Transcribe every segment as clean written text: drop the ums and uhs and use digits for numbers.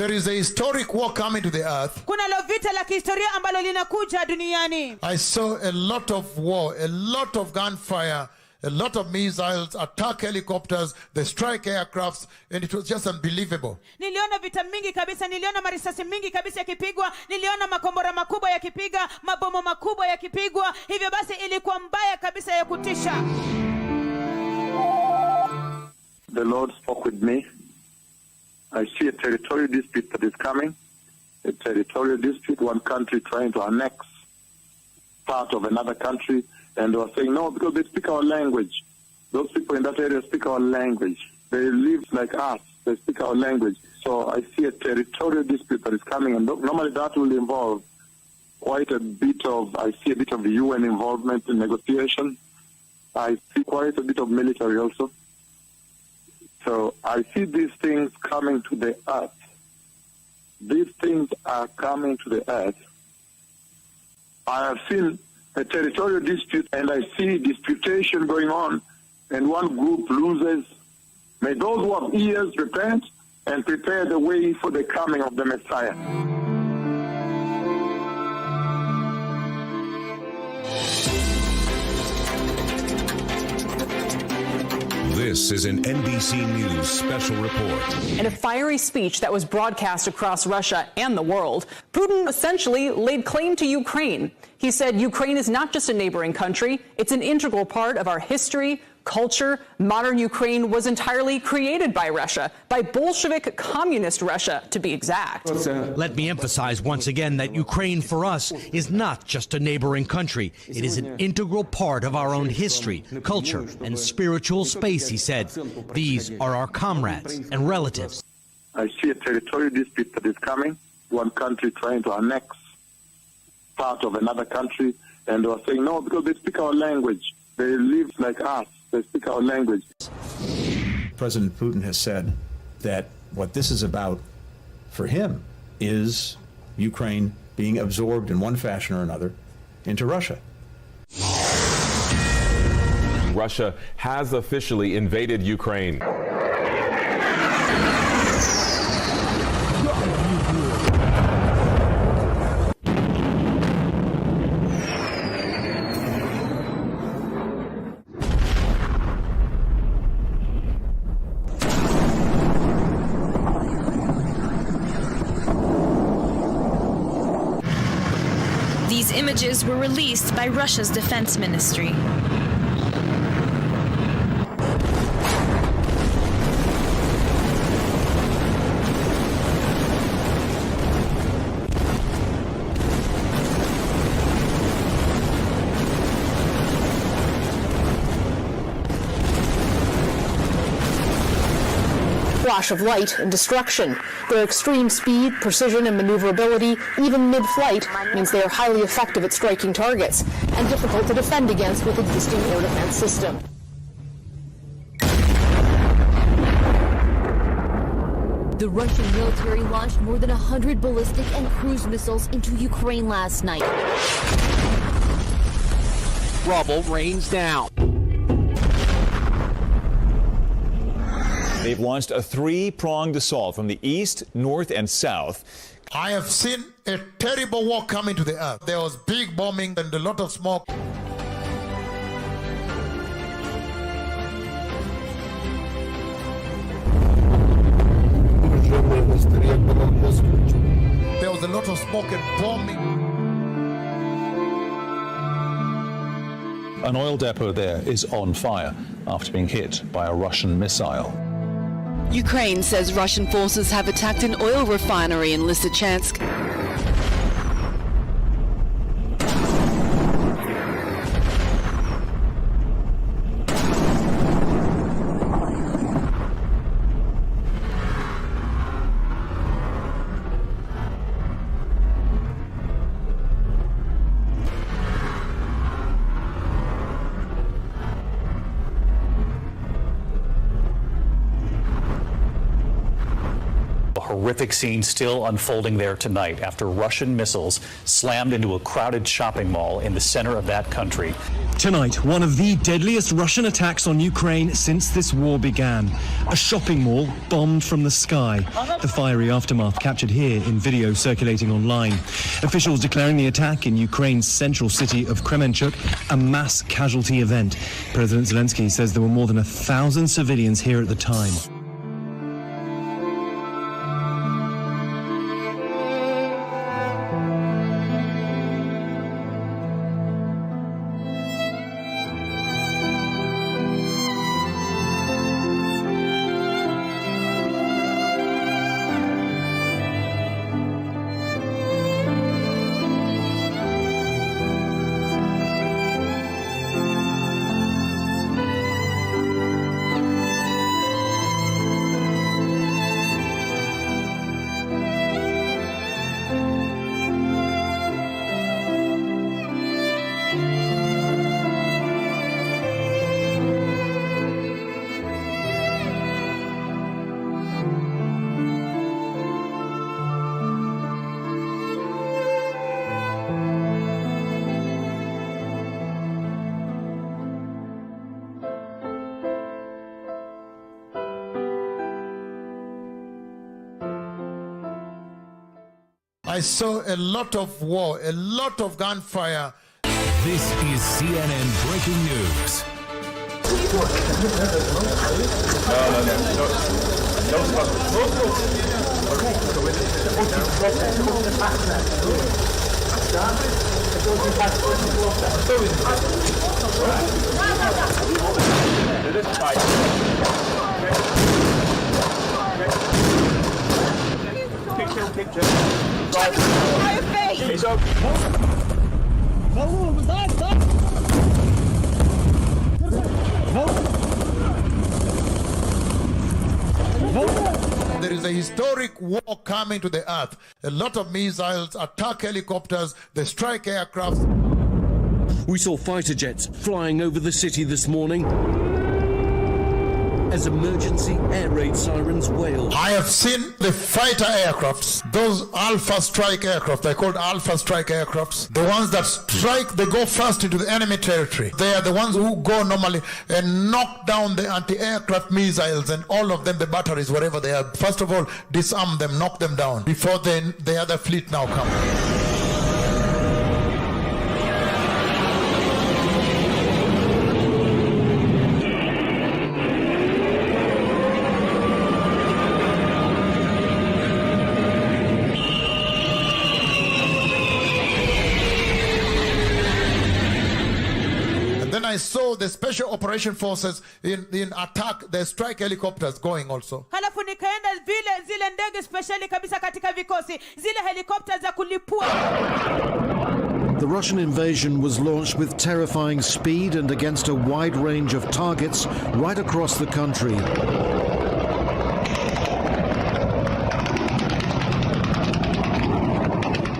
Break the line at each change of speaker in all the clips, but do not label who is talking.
There is a historic war coming to the earth.
Kunalo vita la kihistoria ambalo linakuja duniani.
I saw a lot of war, a lot of gunfire, a lot of missiles, attack helicopters, they strike aircrafts, and it was just unbelievable.
Niliona vita mingi kabisa, niliona marisasi mingi kabisa yakipigwa, niliona makombora makubwa yakipiga, mabomu makubwa yakipigwa. Hivyo basi ilikuwa mbaya kabisa ya kutisha.
The Lord spoke with me. I see a territorial dispute that is coming. A territorial dispute, one country trying to annex part of another country. And they were saying, no, because they speak our language. Those people in that area speak our language. They live like us. They speak our language. So I see a territorial dispute that is coming. And normally that will involve quite a bit of, I see a bit of UN involvement in negotiation. I see quite a bit of military also. So I see these things coming to the earth. These things are coming to the earth. I have seen a territorial dispute, and I see disputation going on, and one group loses. May those who have ears repent and prepare the way for the coming of the Messiah.
This is an NBC News special report.
In a fiery speech that was broadcast across Russia and the world, Putin essentially laid claim to Ukraine. He said Ukraine is not just a neighboring country, it's an integral part of our history, culture. Modern Ukraine was entirely created by Russia, by Bolshevik communist Russia, to be exact.
Let me emphasize once again that Ukraine for us is not just a neighboring country. It is an integral part of our own history, culture, and spiritual space, he said. These are our comrades and relatives.
I see a territorial dispute that is coming. One country trying to annex part of another country, and they were saying, no, because they speak our language. They live like us. They speak our language.
President Putin has said that what this is about for him is Ukraine being absorbed in one fashion or another into Russia.
Russia has officially invaded Ukraine.
These images were released by Russia's defense ministry.
Flash of light and destruction. Their extreme speed, precision, and maneuverability, even mid-flight, means they are highly effective at striking targets and difficult to defend against with existing air defense system.
The Russian military launched more than 100 ballistic and cruise missiles into Ukraine last night.
Rubble rains down.
They've launched a three-pronged assault from the east, north, and south.
I have seen a terrible war coming to the earth. There was big bombing and a lot of smoke. There was a lot of smoke and bombing.
An oil depot there is on fire after being hit by a Russian missile.
Ukraine says Russian forces have attacked an oil refinery in Lysychansk.
horrific scene still unfolding there tonight after Russian missiles slammed into a crowded shopping mall in the center of that country.
Tonight, one of the deadliest Russian attacks on Ukraine since this war began. A shopping mall bombed from the sky. The fiery aftermath captured here in video circulating online. Officials declaring the attack in Ukraine's central city of Kremenchuk a mass casualty event. President Zelensky says there were more than 1,000 civilians here at the time.
I saw a lot of war, a lot of gunfire.
This is CNN Breaking News.
There is a historic war coming to the earth. A lot of missiles attack helicopters, they strike aircraft.
We saw fighter jets flying over the city this morning as emergency air raid sirens wailed.
I have seen the fighter aircrafts, those Alpha Strike aircraft, they're called Alpha Strike aircrafts. The ones that strike, they go first into the enemy territory. They are the ones who go normally and knock down the anti-aircraft missiles and all of them, the batteries, wherever they are. First of all, disarm them, knock them down, before then the other fleet now come. I saw the special operation forces in attack, the strike helicopters going also.
Halafu nikaenda zile ndege speciali kabisa katika vikosi, zile helicopters za kulipua.
The Russian invasion was launched with terrifying speed and against a wide range of targets right across the country.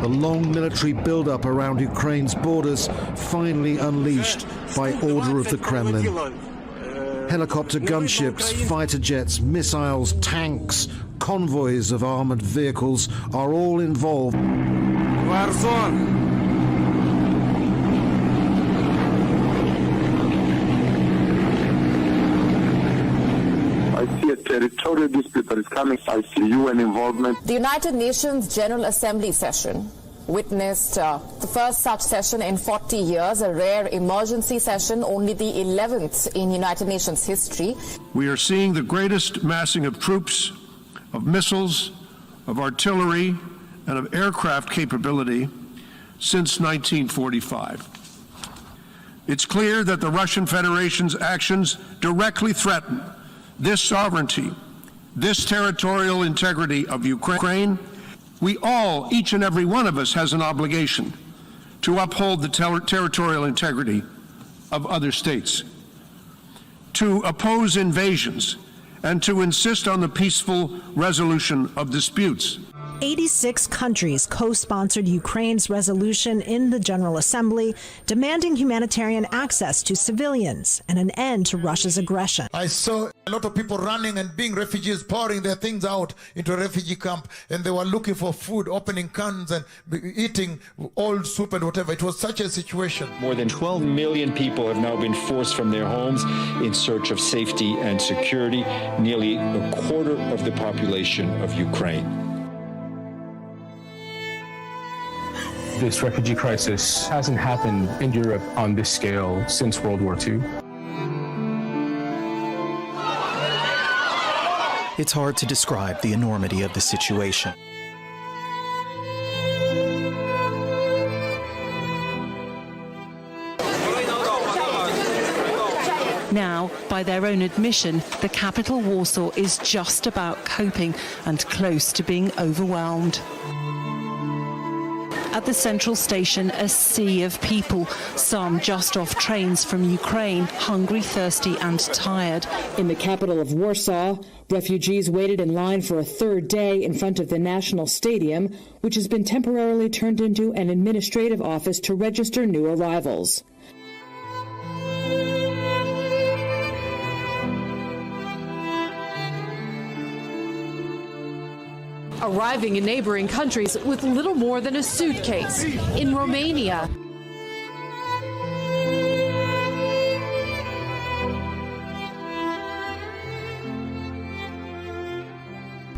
The long military build-up around Ukraine's borders finally unleashed by order of the Kremlin. Helicopter gunships, fighter jets, missiles, tanks, convoys of armored vehicles are all involved.
I see a territorial dispute that is coming. I see UN involvement.
The United Nations General Assembly session witnessed the first such session in 40 years, a rare emergency session, only the 11th in United Nations history.
We are seeing the greatest massing of troops, of missiles, of artillery, and of aircraft capability since 1945. It's clear that the Russian Federation's actions directly threaten this sovereignty, this territorial integrity of Ukraine. We all, each and every one of us, has an obligation to uphold the territorial integrity of other states, to oppose invasions, and to insist on the peaceful resolution of disputes.
86 countries co-sponsored Ukraine's resolution in the General Assembly demanding humanitarian access to civilians and an end to Russia's aggression.
I saw a lot of people running and being refugees, pouring their things out into a refugee camp, and they were looking for food, opening cans and eating old soup and whatever. It was such a situation.
More than 12 million people have now been forced from their homes in search of safety and security, nearly a quarter of the population of Ukraine.
This refugee crisis hasn't happened in Europe on this scale since World War II.
It's hard to describe the enormity of the situation.
Now, by their own admission, the capital Warsaw is just about coping and close to being overwhelmed. At the central station, a sea of people, some just off trains from Ukraine, hungry, thirsty and tired.
In the capital of Warsaw, refugees waited in line for a third day in front of the National Stadium, which has been temporarily turned into an administrative office to register new arrivals.
Arriving in neighboring countries with little more than a suitcase. In Romania,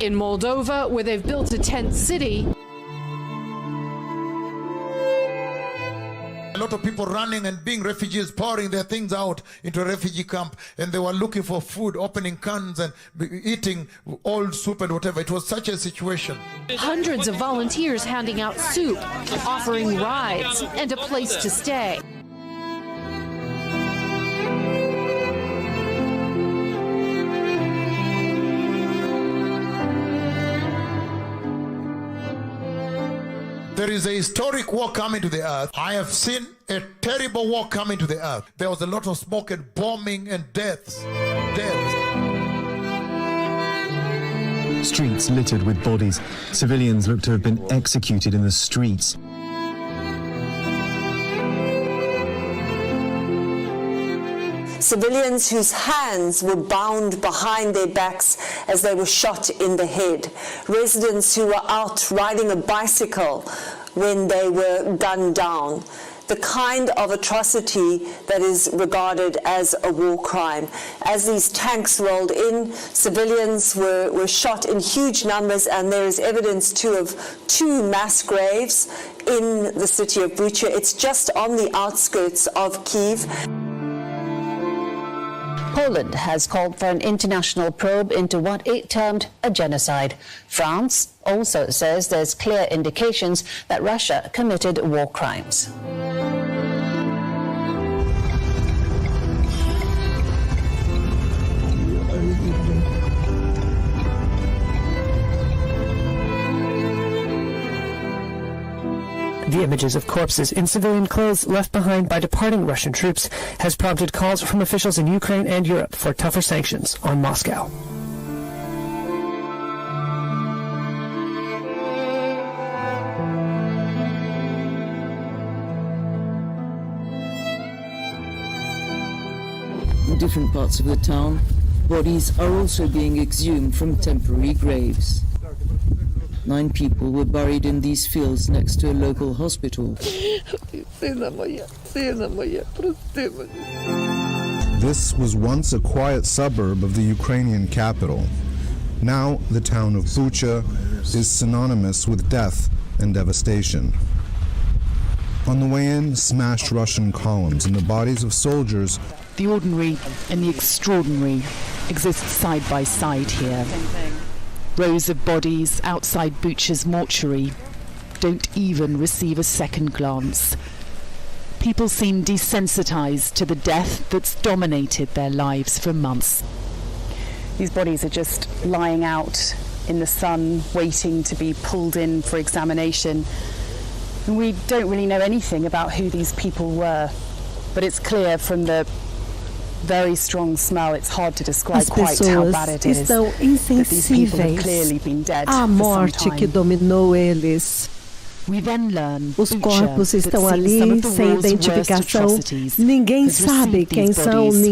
in Moldova, where they've built a tent city.
A lot of people running and being refugees, pouring their things out into a refugee camp, and they were looking for food, opening cans and eating old soup and whatever. It was such a situation.
Hundreds of volunteers handing out soup, offering rides, and a place to stay.
There is a historic war coming to the earth. I have seen a terrible war coming to the earth. There was a lot of smoke and bombing and deaths.
Streets littered with bodies. Civilians look to have been executed in the streets.
Civilians whose hands were bound behind their backs as they were shot in the head. Residents who were out riding a bicycle when they were gunned down. The kind of atrocity that is regarded as a war crime. As these tanks rolled in, civilians were shot in huge numbers, and there is evidence too of 2 mass graves in the city of Bucha. It's just on the outskirts of Kyiv.
Poland has called for an international probe into what it termed a genocide. France also says there's clear indications that Russia committed war crimes.
The images of corpses in civilian clothes left behind by departing Russian troops has prompted calls from officials in Ukraine and Europe for tougher sanctions on Moscow.
In different parts of the town, bodies are also being exhumed from temporary graves. 9 people were buried in these fields next to a local hospital.
This was once a quiet suburb of the Ukrainian capital. Now the town of Bucha is synonymous with death and devastation. On the way in, smashed Russian columns and the bodies of soldiers.
The ordinary and the extraordinary exist side by side here. Rows of bodies outside Bucha's mortuary don't even receive a second glance. People seem desensitized to the death that's dominated their lives for months.
These bodies are just lying out in the sun, waiting to be pulled in for examination. And we don't really know anything about who these people were, but it's clear from the
very strong smell. It's hard to describe
As
quite how
pessoas
bad it is.
estão
That these people have
insensíveis
clearly been dead
à
for some
morte que
time.
dominou eles.
We then learn
Os
Bucha,
corpos
that
estão
sees
ali
some of the
sem
war's worst
identificação.
atrocities,
Ninguém
has
sabe
received
quem
these
são,
bodies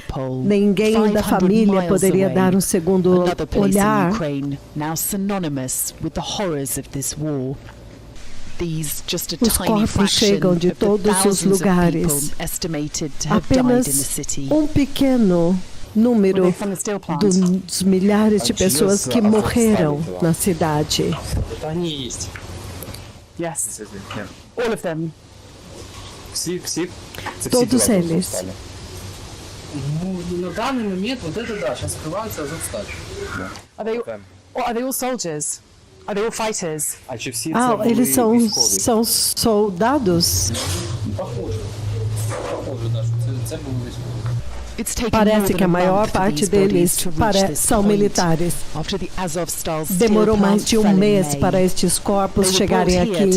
from
ninguém da
500
família
miles
poderia
away.
dar um segundo
Another place in
olhar.
Ukraine, now synonymous with the horrors of this war. These just a
Os
tiny
corpos
fraction
chegam de
of the
todos os
thousands of
lugares.
people estimated to have died in
Apenas
the city.
pequeno número
Were they from the steel plant?
dos milhares de pessoas que morreram na cidade.
Yes. All of them.
Todos eles.
Are they all soldiers? Are they all fighters?
Eles são soldados. Parece que a maior parte deles são militares. Demorou mais de um mês para estes corpos chegarem aqui.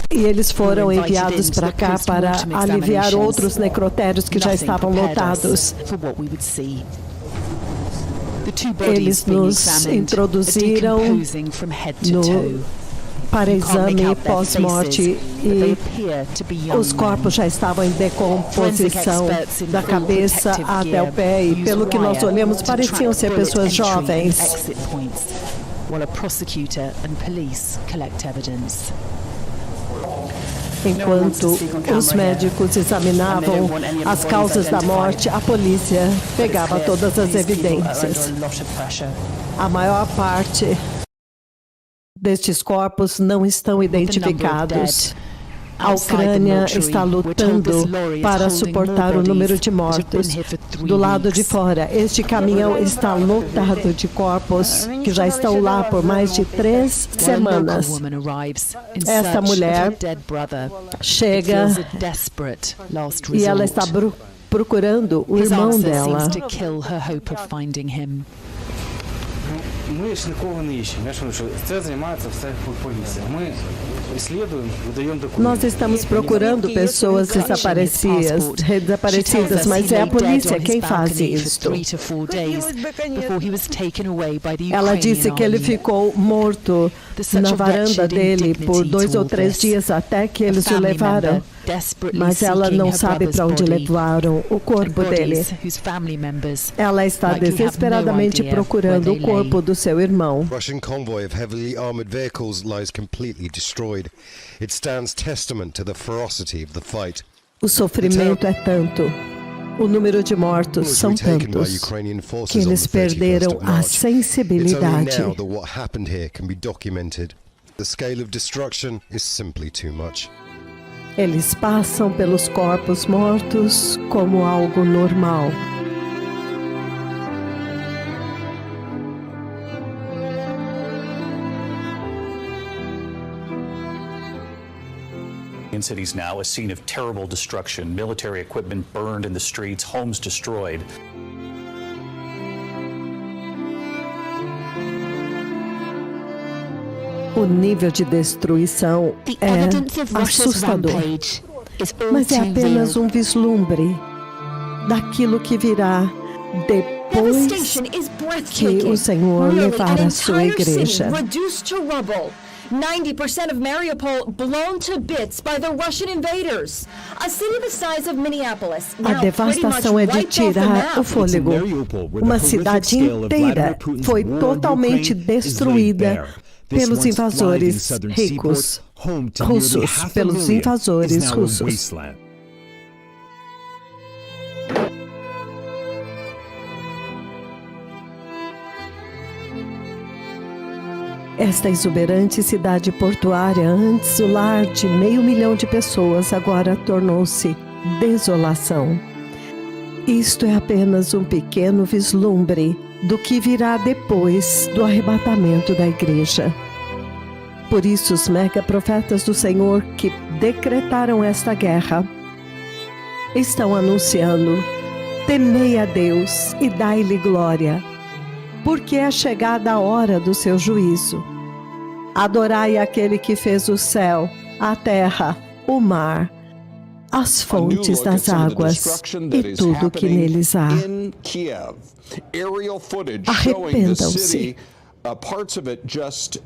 E eles foram enviados para cá para aliviar outros necrotérios que já estavam lotados. Eles nos introduziram para exame pós-morte e os corpos já estavam em decomposição da cabeça até o pé e pelo que nós olhamos pareciam ser pessoas jovens. Enquanto os médicos examinavam as causas da morte, a polícia pegava todas as evidências. A maior parte destes corpos não estão identificados. A Ucrânia está lutando para suportar o número de mortos. Do lado de fora, este caminhão está lotado de corpos que já estão lá por mais de 3 semanas. Esta mulher chega e ela está procurando o irmão dela. Nós estamos procurando pessoas desaparecidas, mas é a polícia quem faz isto. Ela disse que ele ficou morto na varanda dele por 2 ou 3 dias até que eles o levaram. Mas ela não sabe para onde levaram o corpo dele. Ela está desesperadamente procurando o corpo do seu irmão.
Russian convoy of heavily armored vehicles lies completely destroyed. It stands testament to the ferocity of the fight.
O sofrimento é tanto, o número de mortos são tantos, que eles perderam a sensibilidade.
The scale of destruction is simply too much.
Eles passam pelos corpos mortos como algo normal.
In cities now, a scene of terrible destruction, military equipment burned in the streets, homes destroyed.
O nível de destruição é assustador, mas é apenas um vislumbre daquilo que virá depois que o Senhor levar a sua igreja.
90% of Mariupol blown to bits by the Russian invaders. A city the size of Minneapolis.
A devastação é de tirar o fôlego. Uma cidade inteira foi totalmente destruída pelos invasores russos. Esta exuberante cidade portuária, antes o lar de 500 mil de pessoas, agora tornou-se desolação. Isto é apenas um pequeno vislumbre do que virá depois do arrebatamento da igreja. Por isso, os mega-profetas do Senhor que decretaram esta guerra estão anunciando: temei a Deus e dai-lhe glória, porque é chegada a hora do seu juízo. Adorai aquele que fez o céu, a terra, o mar as fontes das águas e tudo que neles há. Arrependam-se.
Parts of it just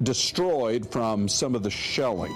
destroyed from some of the shelling.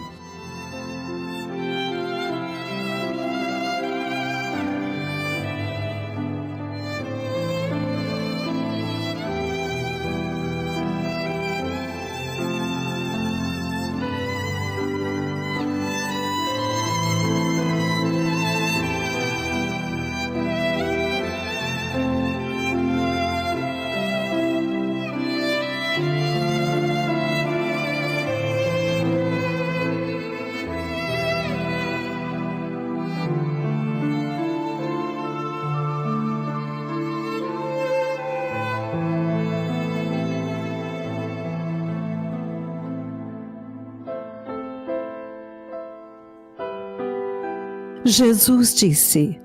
Jesus disse: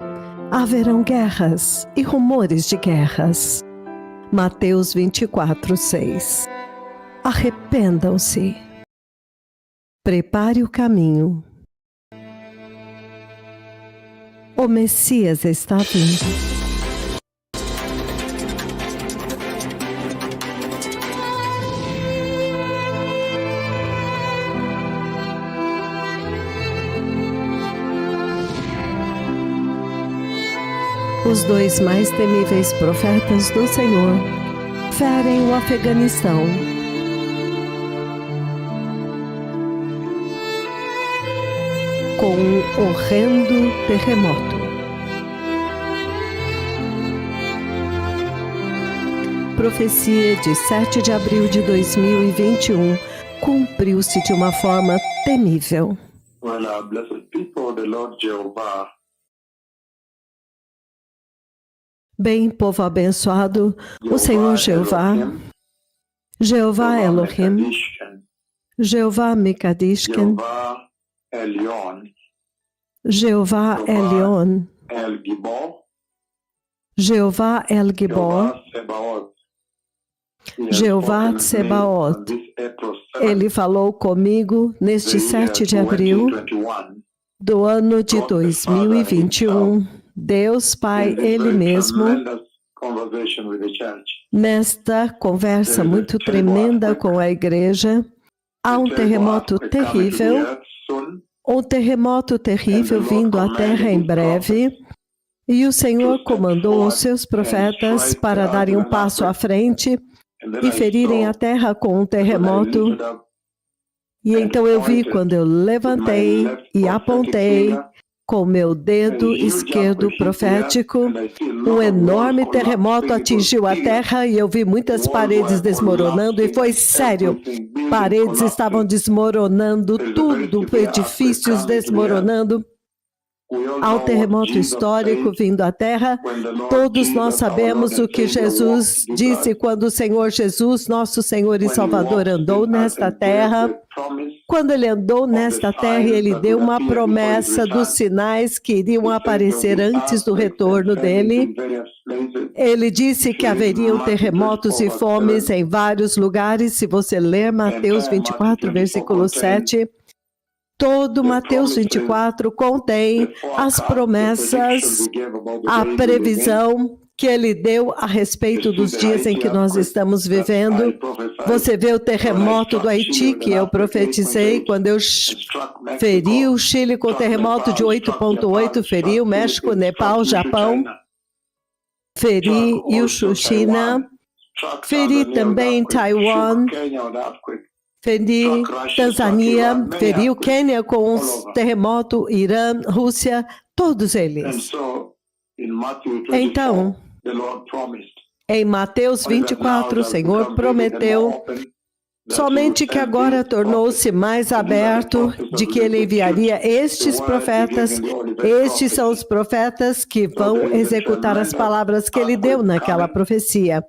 haverão guerras e rumores de guerras. Mateus 24:6. Arrependam-se. Prepare o caminho. O Messias está vindo. Os dois mais temíveis profetas do Senhor ferem o Afeganistão. Com um horrendo terremoto. Profecia de 7 de abril de 2021 cumpriu-se de uma forma temível.
Blessed people, the Lord Jehovah.
Bem, povo abençoado, o Senhor Jeová, Jeová Elohim, Jeová Mikadishken, Jeová Elion, Jeová El Gibor, Jeová Tsebaot. Ele falou comigo neste 7 de abril do ano de 2021. Deus Pai, Ele mesmo, nesta conversa muito tremenda com a igreja, há um terremoto terrível vindo à terra em breve, e o Senhor comandou os seus profetas para darem um passo à frente e ferirem a terra com um terremoto. E então eu vi quando eu levantei e apontei com meu dedo esquerdo profético, um enorme terremoto atingiu a terra e eu vi muitas paredes desmoronando, e foi sério. Paredes estavam desmoronando, tudo, edifícios desmoronando. Há um terremoto histórico vindo à terra. Todos nós sabemos o que Jesus disse quando o Senhor Jesus, nosso Senhor e Salvador, andou nesta terra. Quando ele andou nesta terra, ele deu uma promessa dos sinais que iriam aparecer antes do retorno dele. Ele disse que haveriam terremotos e fomes em vários lugares. Se você ler Mateus 24, versículo 7... todo Mateus 24 contém as promessas, a previsão que ele deu a respeito dos dias em que nós estamos vivendo. Você vê o terremoto do Haiti, que eu profetizei quando eu feri o Chile com terremoto de 8,8, feri o México, Nepal, Japão, feri o China, feri também Taiwan, feri Tanzânia, feri o Quênia com um terremoto, Irã, Rússia, todos eles. Então, em Mateus 24, o Senhor prometeu somente que agora tornou-se mais aberto de que ele enviaria estes profetas. Estes são os profetas que vão executar as palavras que ele deu naquela profecia.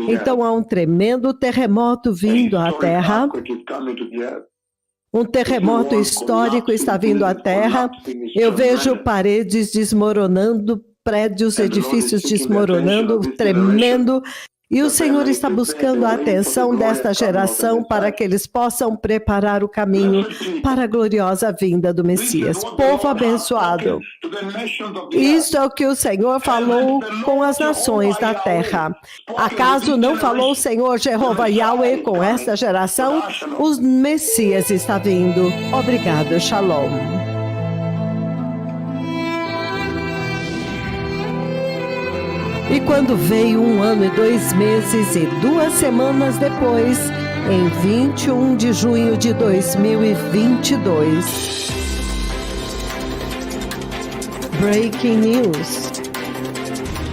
Então há um tremendo terremoto vindo à terra. Um terremoto histórico está vindo à terra. Eu vejo paredes desmoronando, prédios, edifícios desmoronando, tremendo. E o Senhor está buscando a atenção desta geração para que eles possam preparar o caminho para a gloriosa vinda do Messias. Povo abençoado, isto é o que o Senhor falou com as nações da terra. Acaso não falou o Senhor Jeová Yahweh com esta geração? O Messias está vindo. Obrigado, Shalom. E quando veio 1 ano e 2 meses e 2 semanas depois, em 21 de junho de 2022. Breaking News.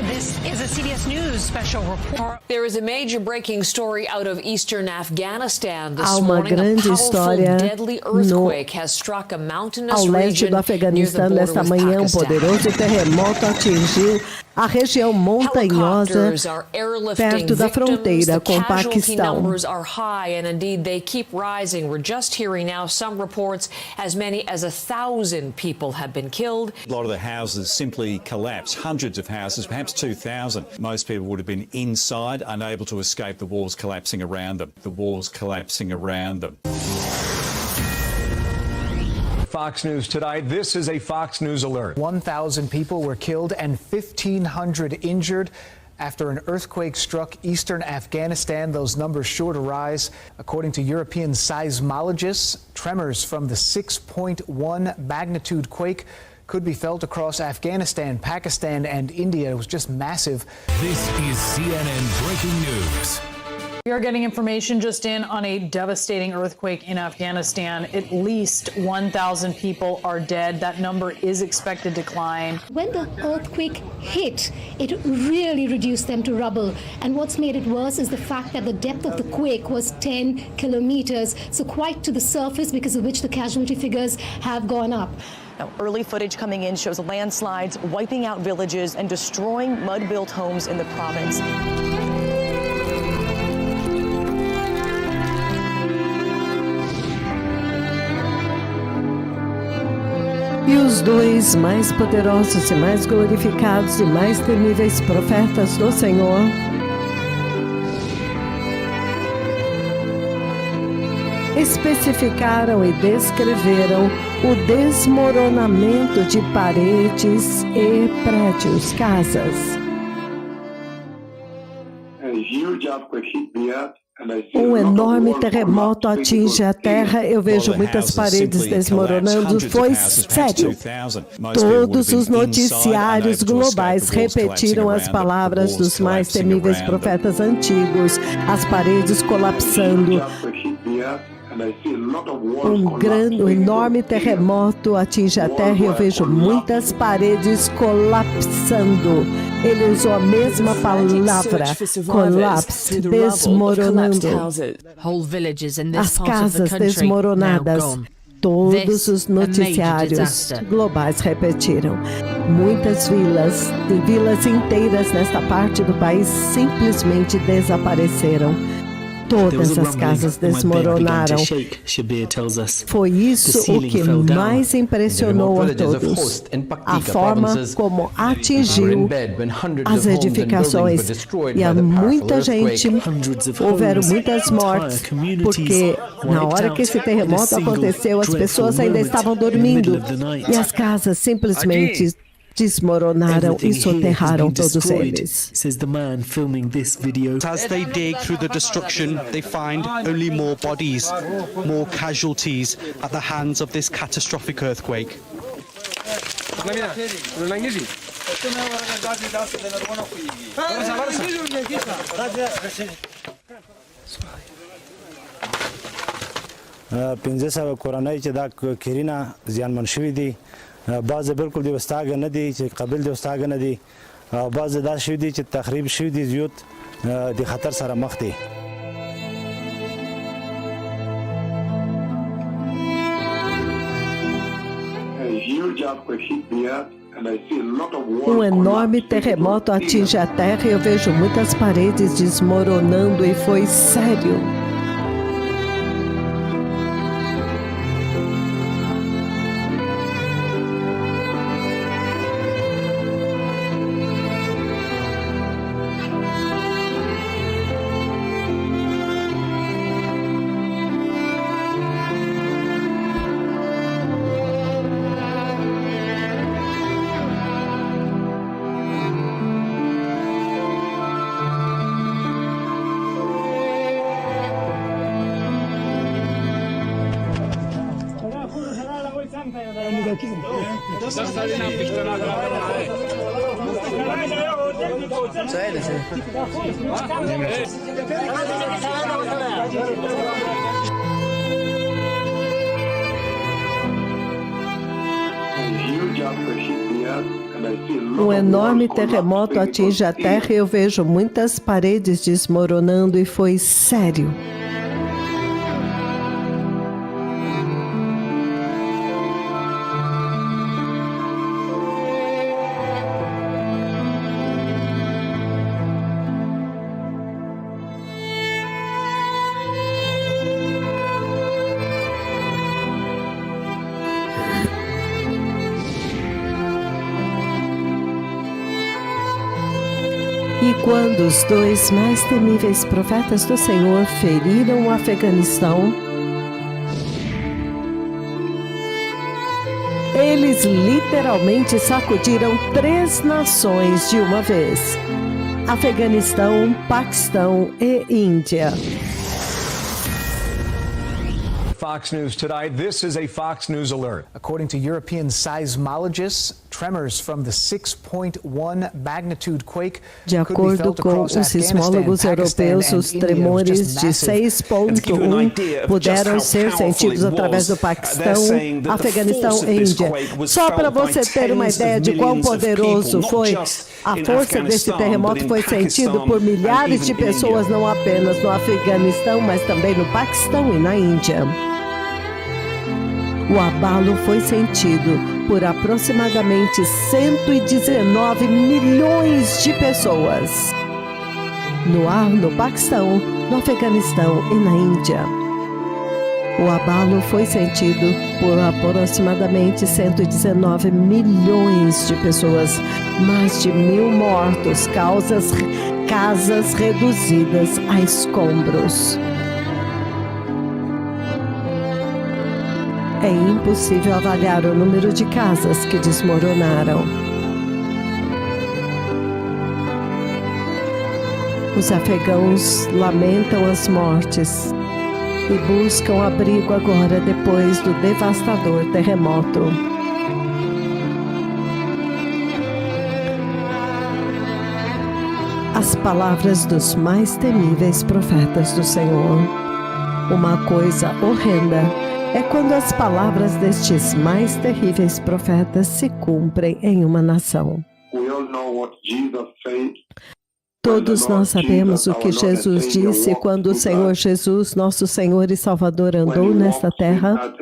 This is a CBS News special report. There is a major breaking story out of eastern Afghanistan this morning. A powerful deadly earthquake has struck a mountainous
ao leste do Afeganistão, nesta manhã, um poderoso terremoto atingiu a região montanhosa perto da fronteira com o Paquistão.
Numbers are high and indeed they keep rising. We're just hearing now some reports as many as 1,000 people have been killed.
A lot of the houses simply collapsed. Hundreds of houses, perhaps 2,000. Most people would have been inside, unable to escape the walls collapsing around them. The walls collapsing around them.
Fox News tonight. This is a Fox News alert. 1,000 people were killed and 1,500 injured after an earthquake struck eastern Afghanistan. Those numbers sure to rise. According to European seismologists, tremors from the 6.1 magnitude quake could be felt across Afghanistan, Pakistan, and India. It was just massive.
This is CNN Breaking News.
We are getting information just in on a devastating earthquake in Afghanistan. At least 1,000 people are dead. That number is expected to climb.
When the earthquake hit, it really reduced them to rubble. And what's made it worse is the fact that the depth of the quake was 10 kilometers, so quite to the surface, because of which the casualty figures have gone up.
Now, early footage coming in shows landslides wiping out villages and destroying mud-built homes in the province.
E os dois mais poderosos e mais glorificados e mais temíveis profetas do Senhor especificaram e descreveram o desmoronamento de paredes e prédios, casas. Um enorme terremoto atinge a terra. Eu vejo muitas paredes desmoronando. Foi sério. Todos os noticiários globais repetiram as palavras dos mais temíveis profetas antigos. As paredes colapsando. Um enorme terremoto atinge a terra e eu vejo muitas paredes colapsando. Ele usou a mesma palavra, colapse, desmoronando. As casas desmoronadas. Todos os noticiários globais repetiram. Muitas vilas inteiras nesta parte do país simplesmente desapareceram. Todas as casas desmoronaram. Foi isso o que mais impressionou a todos. A forma como atingiu as edificações. E há muita gente, houveram muitas mortes, porque na hora que esse terremoto aconteceu, as pessoas ainda estavam dormindo. E as casas simplesmente desmoronaram e soterraram todos eles.
Says the man filming this video. As they dig through the destruction, they find only more bodies, more casualties at the hands of this catastrophic earthquake.
بعض بالکل د واستاګه نه دي چې قبل د واستاګه نه دي او بعض دا شوی دي چې تخریب شوی دي زیات د خطر سره مخ دي.
Enorme terremoto atinge a terra e eu vejo muitas paredes desmoronando e foi sério. Um enorme terremoto atinge a terra e eu vejo muitas paredes desmoronando e foi sério. E quando os dois mais temíveis profetas do Senhor feriram o Afeganistão, eles literalmente sacudiram 3 nações de uma vez: Afeganistão, Paquistão e Índia.
Fox News tonight. This is a Fox News alert. According to European seismologists, tremors from the 6.1 magnitude quake
De acordo com os sismólogos europeus, os tremores de 6.1 puderam ser sentidos através do Paquistão, Afeganistão e Índia. Só para você ter uma ideia de quão poderoso foi, a força desse terremoto foi sentido por milhares de pessoas, não apenas no Afeganistão, mas também no Paquistão e na Índia. O abalo foi sentido por aproximadamente 119 milhões de pessoas no Paquistão, no Afeganistão e na Índia. O abalo foi sentido por aproximadamente 119 milhões de pessoas, mais de 1.000 mortos, casas reduzidas a escombros. É impossível avaliar o número de casas que desmoronaram. Os afegãos lamentam as mortes e buscam abrigo agora depois do devastador terremoto. As palavras dos mais temíveis profetas do Senhor. Uma coisa horrenda é quando as palavras destes mais terríveis profetas se cumprem em uma nação. Todos nós sabemos o que Jesus disse quando o Senhor Jesus, nosso Senhor e Salvador, andou nesta terra.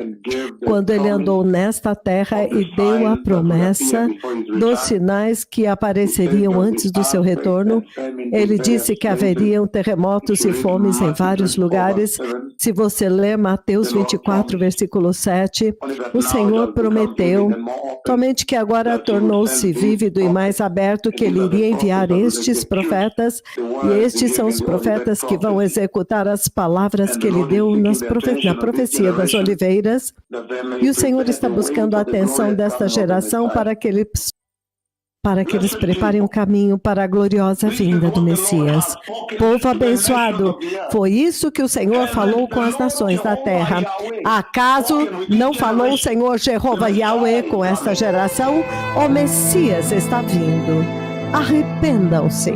Quando Ele andou nesta terra e deu a promessa dos sinais que apareceriam antes do seu retorno, Ele disse que haveriam terremotos e fomes em vários lugares. Se você ler Mateus 24, versículo 7, o Senhor prometeu, somente que agora tornou-se vívido e mais aberto, que Ele iria enviar estes profetas, e estes são os profetas que vão executar as palavras que Ele deu na profecia das oliveiras. E o Senhor está buscando a atenção desta geração para que eles preparem um caminho para a gloriosa vinda do Messias. Povo abençoado, foi isso que o Senhor falou com as nações da terra. Acaso não falou o Senhor Jeová Yahweh com esta geração? O Messias está vindo. Arrependam-se.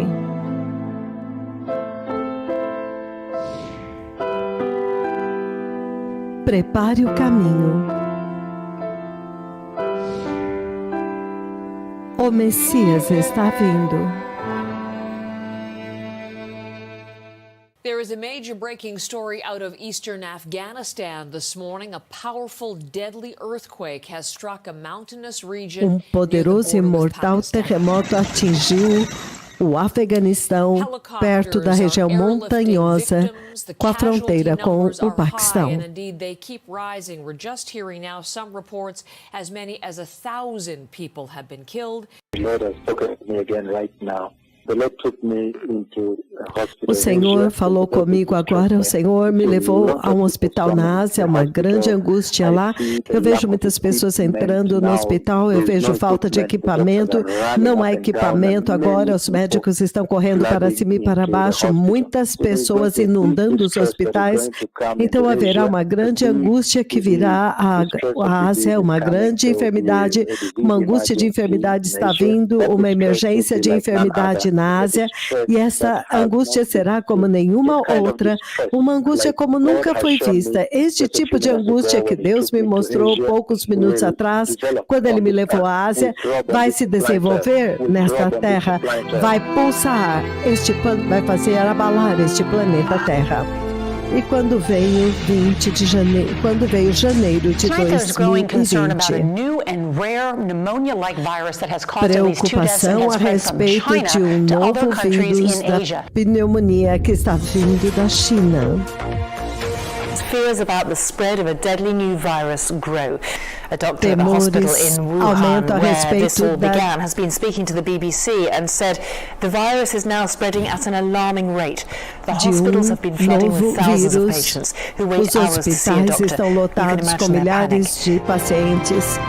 Prepare o caminho. O Messias está vindo.
There is a major breaking story out of eastern Afghanistan this morning. A powerful, deadly earthquake has struck a mountainous region.
Poderoso e mortal terremoto atingiu o Afeganistão, perto da região montanhosa, com a fronteira com o Paquistão.
The Lord has spoken to me again right now.
O Senhor falou comigo agora, o Senhor me levou a um hospital na Ásia, uma grande angústia lá. Eu vejo muitas pessoas entrando no hospital, eu vejo falta de equipamento, não há equipamento agora, os médicos estão correndo para cima e para baixo, muitas pessoas inundando os hospitais, então haverá uma grande angústia que virá a Ásia, uma grande enfermidade, uma angústia de enfermidade está vindo, uma emergência de enfermidade na Ásia, e essa angústia será como nenhuma outra, uma angústia como nunca foi vista. Este tipo de angústia que Deus me mostrou poucos minutos atrás, quando Ele me levou à Ásia, vai se desenvolver nesta terra, vai pulsar, vai fazer abalar este planeta Terra. E quando veio 20 de janeiro, quando veio janeiro de 2020, preocupação a respeito de um novo vírus da pneumonia que está vindo da China.
Fears about the spread of a deadly new virus grow. A doctor at a hospital in Wuhan, where this all began, has been speaking to the BBC and said the virus is now spreading at an alarming rate. The hospitals have been flooding with thousands of patients who wait hours to see a doctor.
Estão lotados com milhares de pacientes.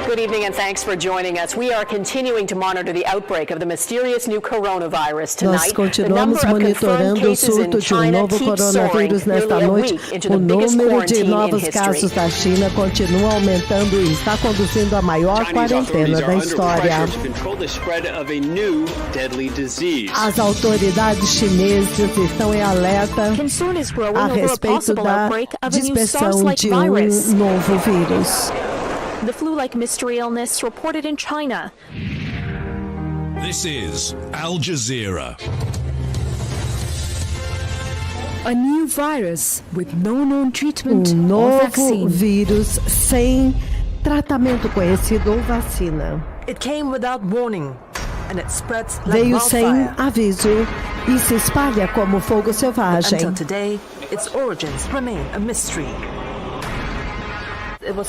Good evening and thanks for joining us. We are continuing to monitor the outbreak of the mysterious new coronavirus tonight.
Nós continuamos monitorando o surto de um novo coronavírus nesta noite. O número de novos casos da China continua aumentando e está conduzindo a maior quarentena da história. As autoridades chinesas estão em alerta a respeito da dispersão de um novo vírus.
The flu-like mystery illness reported in China.
This is Al Jazeera.
A new virus with no known treatment
novo
or vaccine.
Vírus sem tratamento conhecido ou vacina.
It came without warning. And it spreads like
Veio sem
wildfire.
aviso e se espalha como fogo selvagem.
Until today, its origins remain a mystery.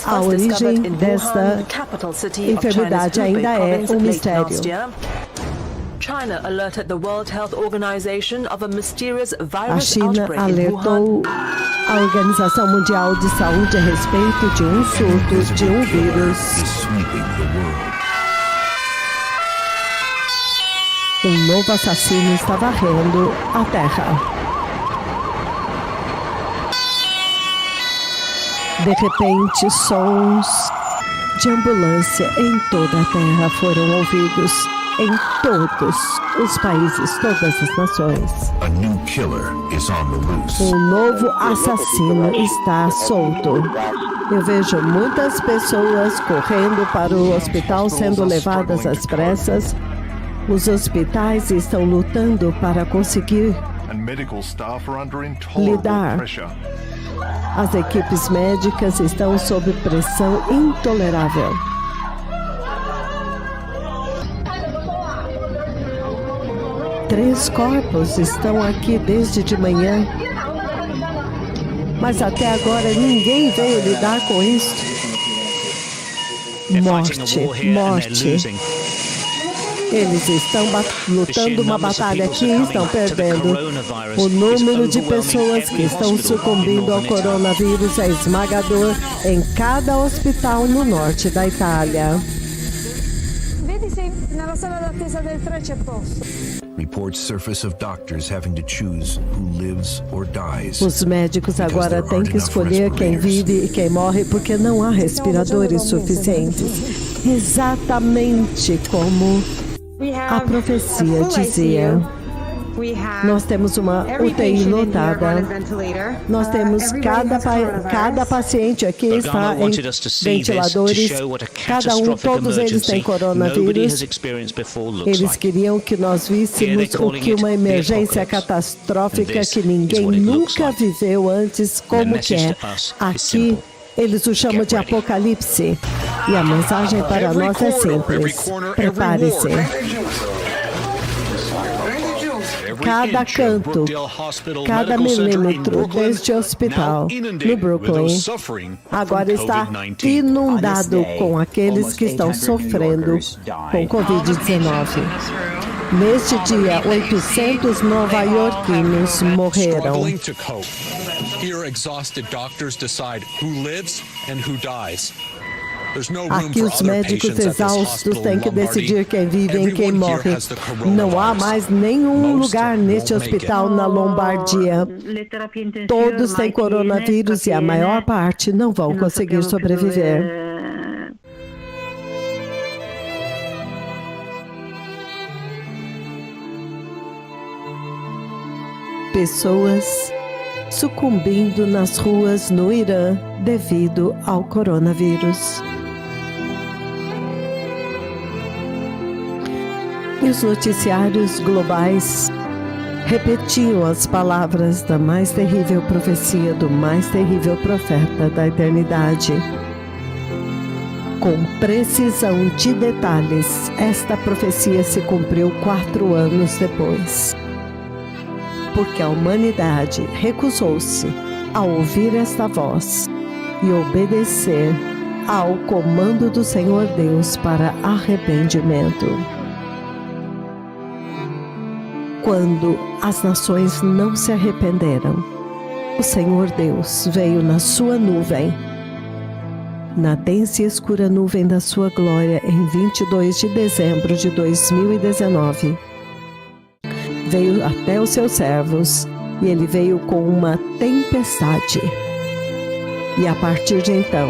A origem desta enfermidade ainda é um mistério. A China alertou a Organização Mundial de Saúde a respeito de um surto de um vírus. Um novo assassino está varrendo a Terra. De repente, sons de ambulância em toda a Terra foram ouvidos, em todos os países, todas as nações. Um novo assassino está solto. Eu vejo muitas pessoas correndo para o hospital, sendo levadas às pressas. Os hospitais estão lutando para conseguir lidar. As equipes médicas estão sob pressão intolerável. Três corpos estão aqui desde de manhã, mas até agora ninguém veio lidar com isso. Morte. Eles estão lutando uma batalha aqui e estão perdendo. O número de pessoas que estão sucumbindo ao coronavírus é esmagador em cada hospital no norte da Itália. Os médicos agora têm que escolher quem vive e quem morre porque não há respiradores suficientes. Exatamente como a profecia dizia. Nós temos uma UTI lotada. Nós temos cada paciente aqui está em ventiladores. Todos eles têm coronavírus. Eles queriam que nós víssemos o que uma emergência catastrófica que ninguém nunca viveu antes, como que é. Aqui eles o chamam de apocalipse. E a mensagem para nós é simples. Prepare-se. Cada canto, cada milímetro deste hospital no Brooklyn agora está inundado com aqueles que estão sofrendo com Covid-19. Neste dia, 800 nova-iorquinos morreram.
Here, exhausted doctors decide who lives and who dies.
Aqui os médicos exaustos têm que decidir quem vive e quem morre. Não há mais nenhum lugar neste hospital na Lombardia. Todos têm coronavírus e a maior parte não vão conseguir sobreviver. Pessoas sucumbindo nas ruas no Irã devido ao coronavírus. E os noticiários globais repetiam as palavras da mais terrível profecia do mais terrível profeta da eternidade. Com precisão de detalhes, esta profecia se cumpriu 4 anos depois. Porque a humanidade recusou-se a ouvir esta voz e obedecer ao comando do Senhor Deus para arrependimento. Quando as nações não se arrependeram, o Senhor Deus veio na sua nuvem, na densa e escura nuvem da sua glória, em 22 de dezembro de 2019. Veio até os seus servos, e ele veio com uma tempestade. E a partir de então,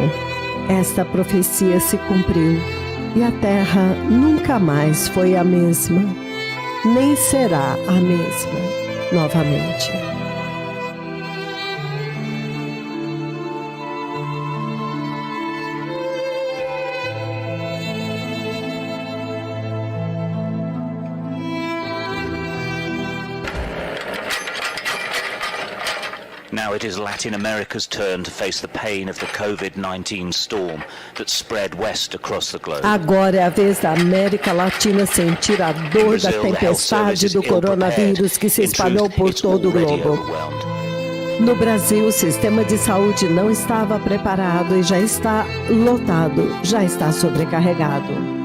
esta profecia se cumpriu, e a terra nunca mais foi a mesma, nem será a mesma novamente.
Now it is Latin America's turn to face the pain of the COVID-19 storm that spread west across the globe.
Agora é a vez da América Latina sentir a dor da tempestade do coronavírus que se espalhou por todo o globo. No Brasil, o sistema de saúde não estava preparado e já está lotado, já está sobrecarregado.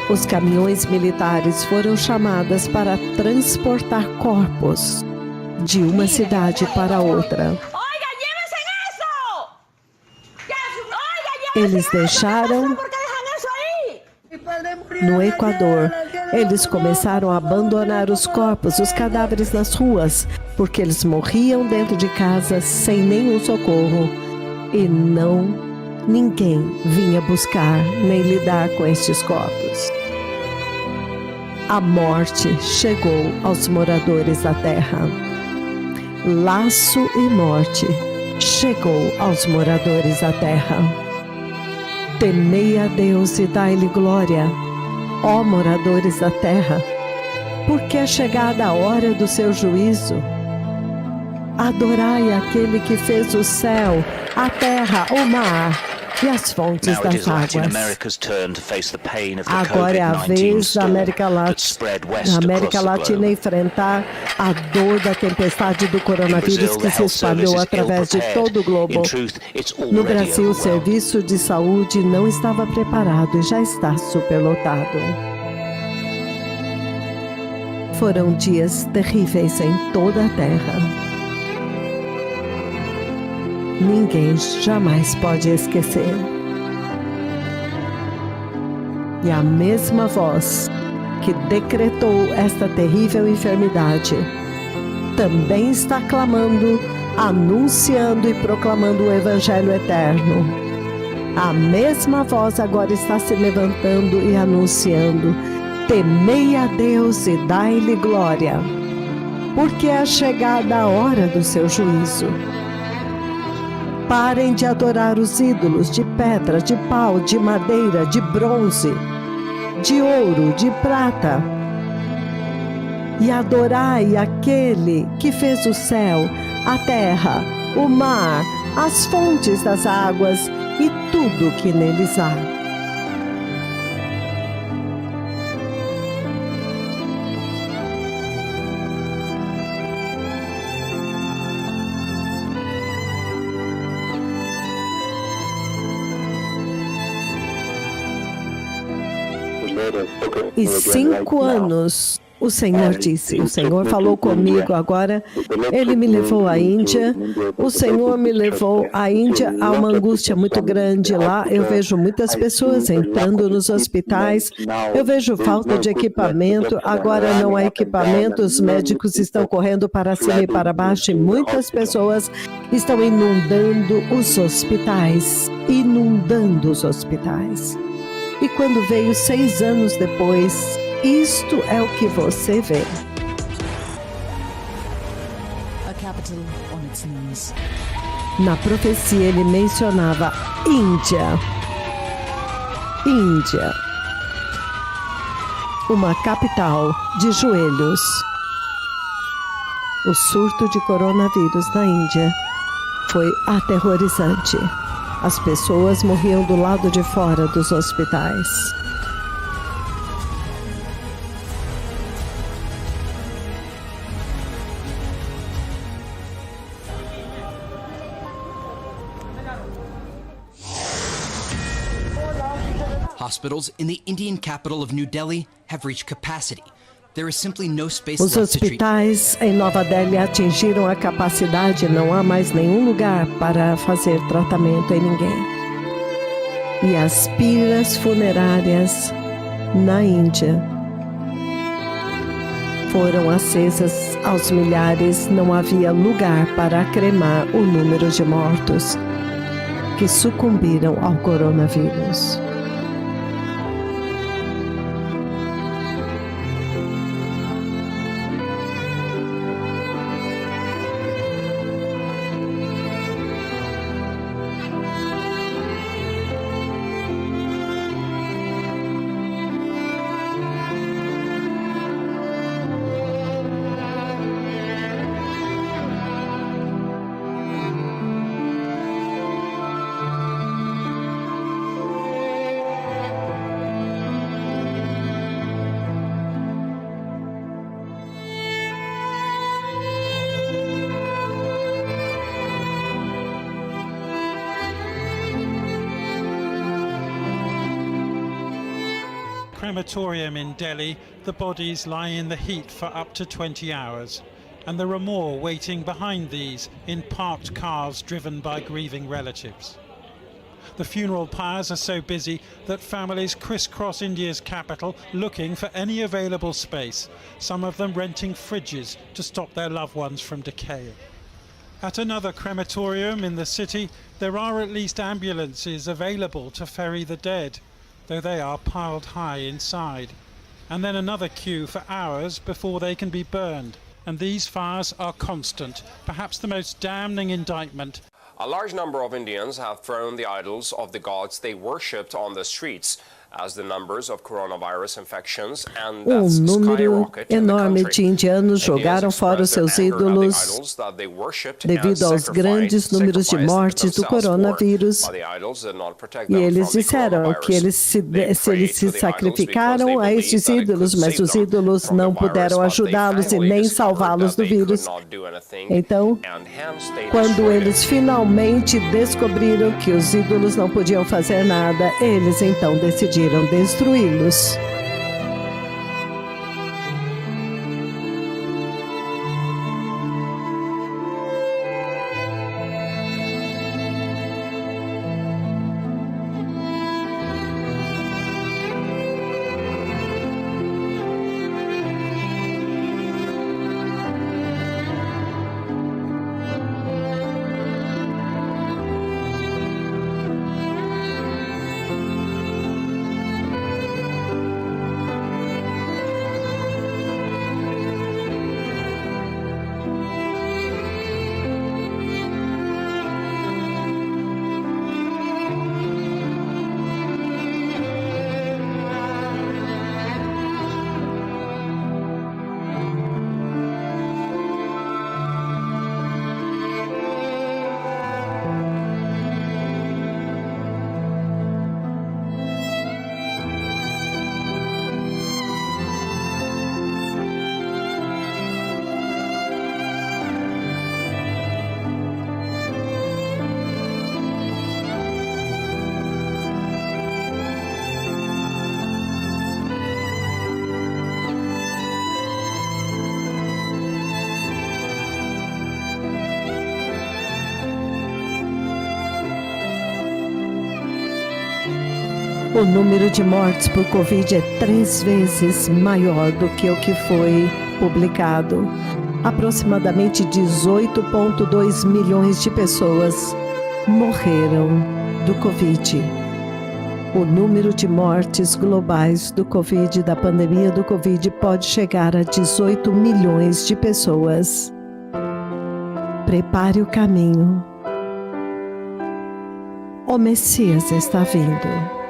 Os caminhões militares foram chamados para transportar corpos de uma cidade para outra. Eles deixaram no Equador. Eles começaram a abandonar os corpos, os cadáveres nas ruas, porque eles morriam dentro de casa sem nenhum socorro. E ninguém vinha buscar nem lidar com estes corpos. A morte chegou aos moradores da terra. Laço e morte chegou aos moradores da terra. Temei a Deus e dai-lhe glória, ó moradores da terra, porque é chegada a hora do seu juízo. Adorai aquele que fez o céu, a terra, o mar e as fontes das águas. Agora é a vez da América Latina enfrentar a dor da tempestade do coronavírus que se espalhou através de todo o globo. No Brasil, o serviço de saúde não estava preparado e já está superlotado. Foram dias terríveis em toda a terra. Ninguém jamais pode esquecer. E a mesma voz que decretou esta terrível enfermidade também está clamando, anunciando e proclamando o Evangelho eterno. A mesma voz agora está se levantando e anunciando: temei a Deus e dai-lhe glória, porque é chegada a hora do seu juízo. Parem de adorar os ídolos de pedra, de pau, de madeira, de bronze, de ouro, de prata. E adorai aquele que fez o céu, a terra, o mar, as fontes das águas e tudo o que neles há. E 5 anos, o Senhor disse, o Senhor falou comigo agora, Ele me levou à Índia, o Senhor me levou à Índia, há uma angústia muito grande lá, eu vejo muitas pessoas entrando nos hospitais, eu vejo falta de equipamento, agora não há equipamento, os médicos estão correndo para cima e para baixo e muitas pessoas estão inundando os hospitais, E quando veio 6 anos depois, isto é o que você vê. Na profecia ele mencionava Índia. Uma capital de joelhos. O surto de coronavírus na Índia foi aterrorizante. As pessoas morriam do lado de fora dos hospitais.
Hospitals in the Indian capital of New Delhi have reached capacity. There is simply no space
Os
left to treat.
hospitais em Nova Delhi atingiram a capacidade, não há mais nenhum lugar para fazer tratamento em ninguém. E as piras funerárias na Índia foram acesas aos milhares, não havia lugar para cremar o número de mortos que sucumbiram ao coronavírus.
Crematorium in Delhi, the bodies lie in the heat for up to 20 hours, and there are more waiting behind these in parked cars driven by grieving relatives. The funeral pyres are so busy that families crisscross India's capital looking for any available space, some of them renting fridges to stop their loved ones from decaying. At another crematorium in the city, there are at least ambulances available to ferry the dead, though they are piled high inside. And then another queue for hours before they can be burned. And these fires are constant, perhaps the most damning indictment.
A large number of Indians have thrown the idols of the gods they worshipped on the streets as the numbers of coronavirus infections and deaths skyrocket in the
enorme
country.
de indianos jogaram fora os seus ídolos devido aos grandes números de mortes do coronavírus. E eles disseram que eles se sacrificaram a estes ídolos, mas os ídolos não puderam ajudá-los e nem salvá-los do vírus. Então, quando eles finalmente descobriram que os ídolos não podiam fazer nada, eles então decidiram destruí-los. O número de mortes por Covid é 3 vezes maior do que o que foi publicado. Aproximadamente 18,2 milhões de pessoas morreram do Covid. O número de mortes globais do Covid, da pandemia do Covid, pode chegar a 18 milhões de pessoas. Prepare o caminho. O Messias está vindo.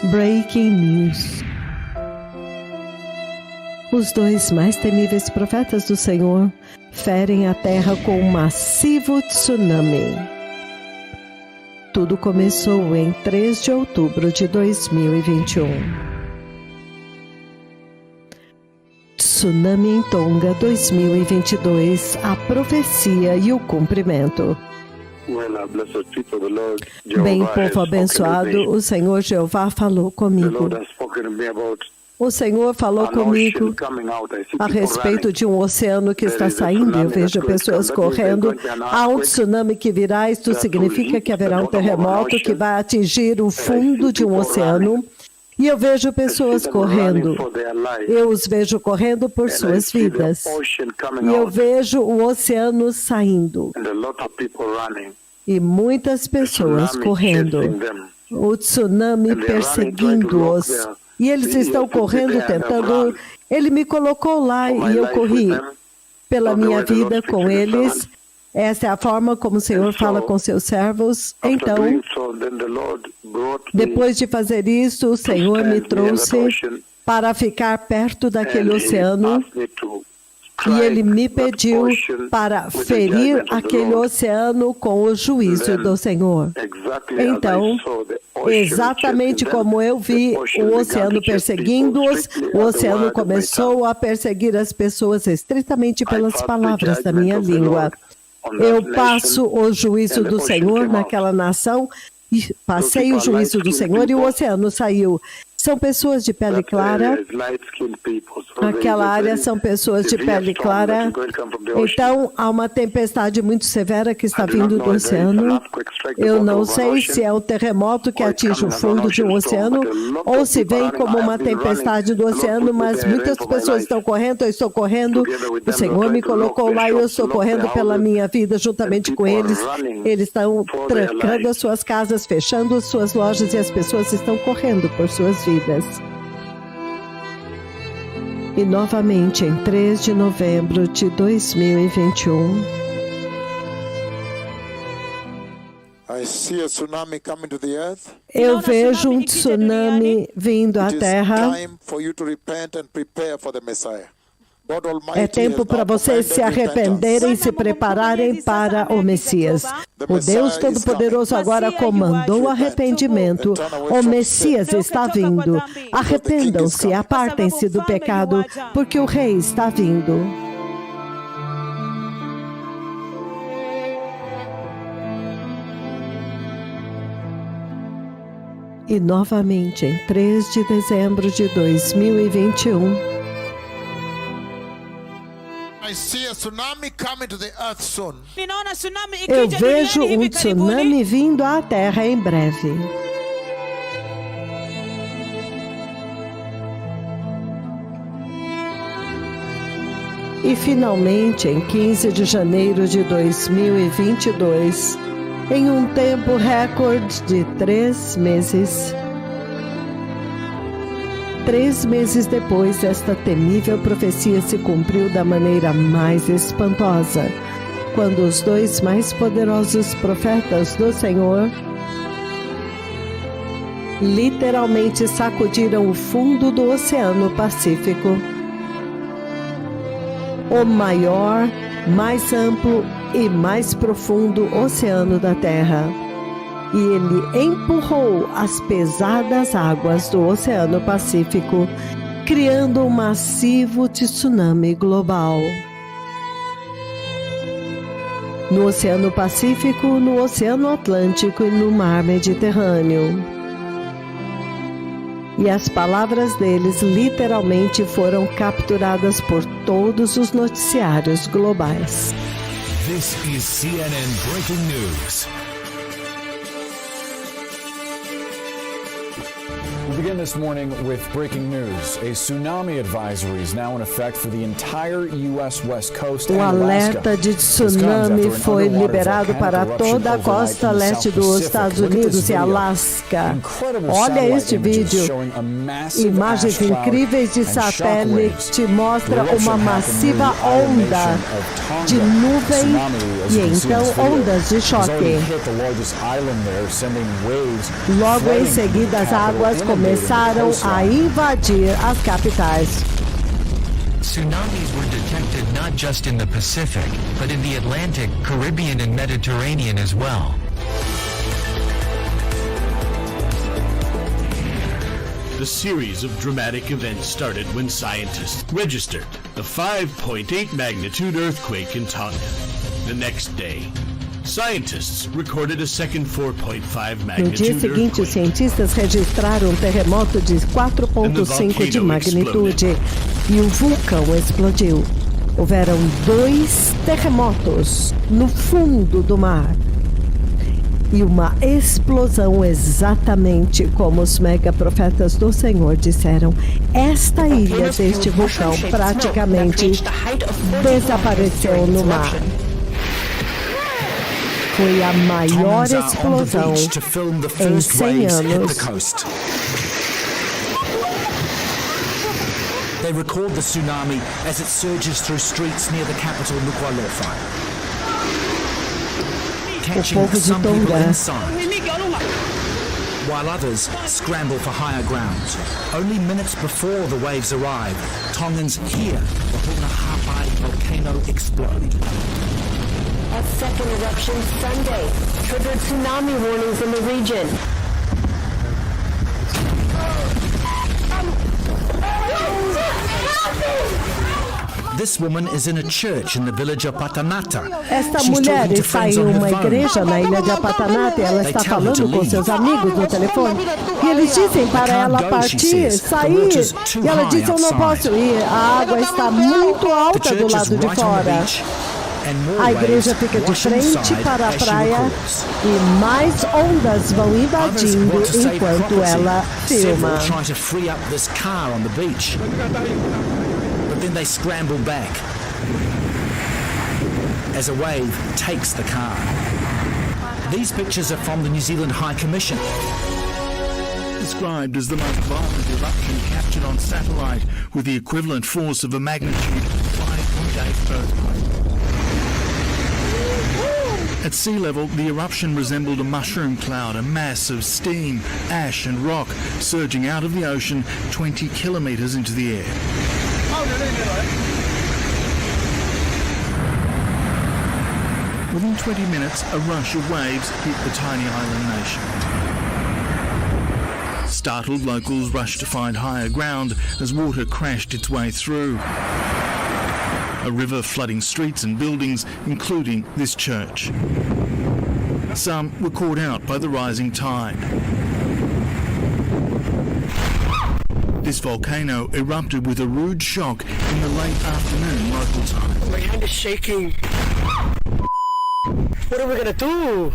Breaking News. Os 2 mais temíveis profetas do Senhor ferem a terra com um massivo tsunami. Tudo começou em 3 de outubro de 2021. Tsunami em Tonga 2022, a profecia e o cumprimento. Bem, povo abençoado, o Senhor Jeová falou comigo. O Senhor falou comigo a respeito de um oceano que está saindo. Eu vejo pessoas correndo. Há um tsunami que virá. Isto significa que haverá um terremoto que vai atingir o fundo de um oceano. E eu vejo pessoas correndo. Eu os vejo correndo por suas vidas. E eu vejo o oceano saindo. E muitas pessoas correndo. O tsunami perseguindo-os. E eles estão correndo, tentando. Ele me colocou lá e eu corri pela minha vida com eles. Essa é a forma como o Senhor fala com seus servos. Então, depois de fazer isso, o Senhor me trouxe para ficar perto daquele oceano. E Ele me pediu para ferir aquele oceano com o juízo do Senhor. Então, exatamente como eu vi o oceano perseguindo-os, o oceano começou a perseguir as pessoas estritamente pelas palavras da minha língua. Eu passo o juízo do Senhor naquela nação, e passei o juízo do Senhor e o oceano saiu. São pessoas de pele clara. Naquela área são pessoas de pele clara. Então, há uma tempestade muito severa que está vindo do oceano. Eu não sei se é um terremoto que atinge o fundo de um oceano ou se vem como uma tempestade do oceano, mas muitas pessoas estão correndo, eu estou correndo. O Senhor me colocou lá e eu estou correndo pela minha vida juntamente com eles. Eles estão trancando as suas casas, fechando as suas lojas e as pessoas estão correndo por suas vidas. E novamente em 3 de novembro de 2021, eu vejo um tsunami vindo à Terra. É tempo para vocês se arrependerem e se prepararem para o Messias. O Deus Todo-Poderoso agora comandou o arrependimento. O Messias está vindo. Arrependam-se, apartem-se do pecado, porque o Rei está vindo. E novamente em 3 de dezembro de 2021, eu vejo um tsunami vindo à Terra em breve. E finalmente, em 15 de janeiro de 2022, em um tempo recorde de 3 meses, 3 meses depois, esta temível profecia se cumpriu da maneira mais espantosa, quando os 2 mais poderosos profetas do Senhor literalmente sacudiram o fundo do Oceano Pacífico, o maior, mais amplo e mais profundo oceano da Terra. E ele empurrou as pesadas águas do Oceano Pacífico, criando um massivo tsunami global. No Oceano Pacífico, no Oceano Atlântico e no Mar Mediterrâneo. E as palavras deles literalmente foram capturadas por todos os noticiários globais.
This is CNN Breaking News.
We begin this morning with breaking news. A tsunami advisory is now in effect for the entire U.S. West Coast and Alaska.
Alerta de tsunami foi liberado para toda a costa leste dos Estados Unidos e Alasca. Olha este vídeo. Imagens incríveis de satélite mostram uma massiva onda de nuvem e então ondas de choque. Logo em seguida, as águas começaram a invadir as capitais.
Tsunamis were detected not just in the Pacific, but in the Atlantic, Caribbean, and Mediterranean as well.
The series of dramatic events started when scientists registered a 5.8 magnitude earthquake in Tonga. The next day, scientists recorded a second 4.5 magnitude
No dia seguinte, os cientistas registraram um terremoto de 4.5 de magnitude e o vulcão explodiu. Houveram 2 terremotos no fundo do mar e uma explosão, exatamente como os megaprofetas do Senhor disseram. Esta ilha deste vulcão praticamente desapareceu no mar. Foi a maior explosão em 100 anos.
They record the tsunami as it surges through streets near the capital, Nuku'alofa.
O povo de Tonga,
while others scramble for higher ground. Only minutes before the waves arrive, Tongans hear the Hunaha'pai volcano explode.
A second eruption Sunday triggered tsunami warnings in the region.
This woman is in a church in the village of Patanata.
Esta mulher está em uma igreja na ilha de Apatanata e ela está falando com seus amigos no telefone. E eles dizem para ela partir, sair. E ela diz, eu não posso ir, a água está muito alta do lado de fora. A igreja fica de frente para a praia e mais ondas vão invadindo enquanto ela filma.
But then they scramble back as a wave takes the car. These pictures are from the New Zealand High Commission.
Described as the most violent eruption captured on satellite with the equivalent force of a magnitude 5.8 earthquake. At sea level, the eruption resembled a mushroom cloud, a mass of steam, ash and rock surging out of the ocean 20 kilometres into the air. Within 20 minutes, a rush of waves hit the tiny island nation. Startled locals rushed to find higher ground as water crashed its way through. A river flooding streets and buildings, including this church. Some were caught out by the rising tide. This volcano erupted with a rude shock in the late afternoon local time.
My hand is shaking. What are we gonna do?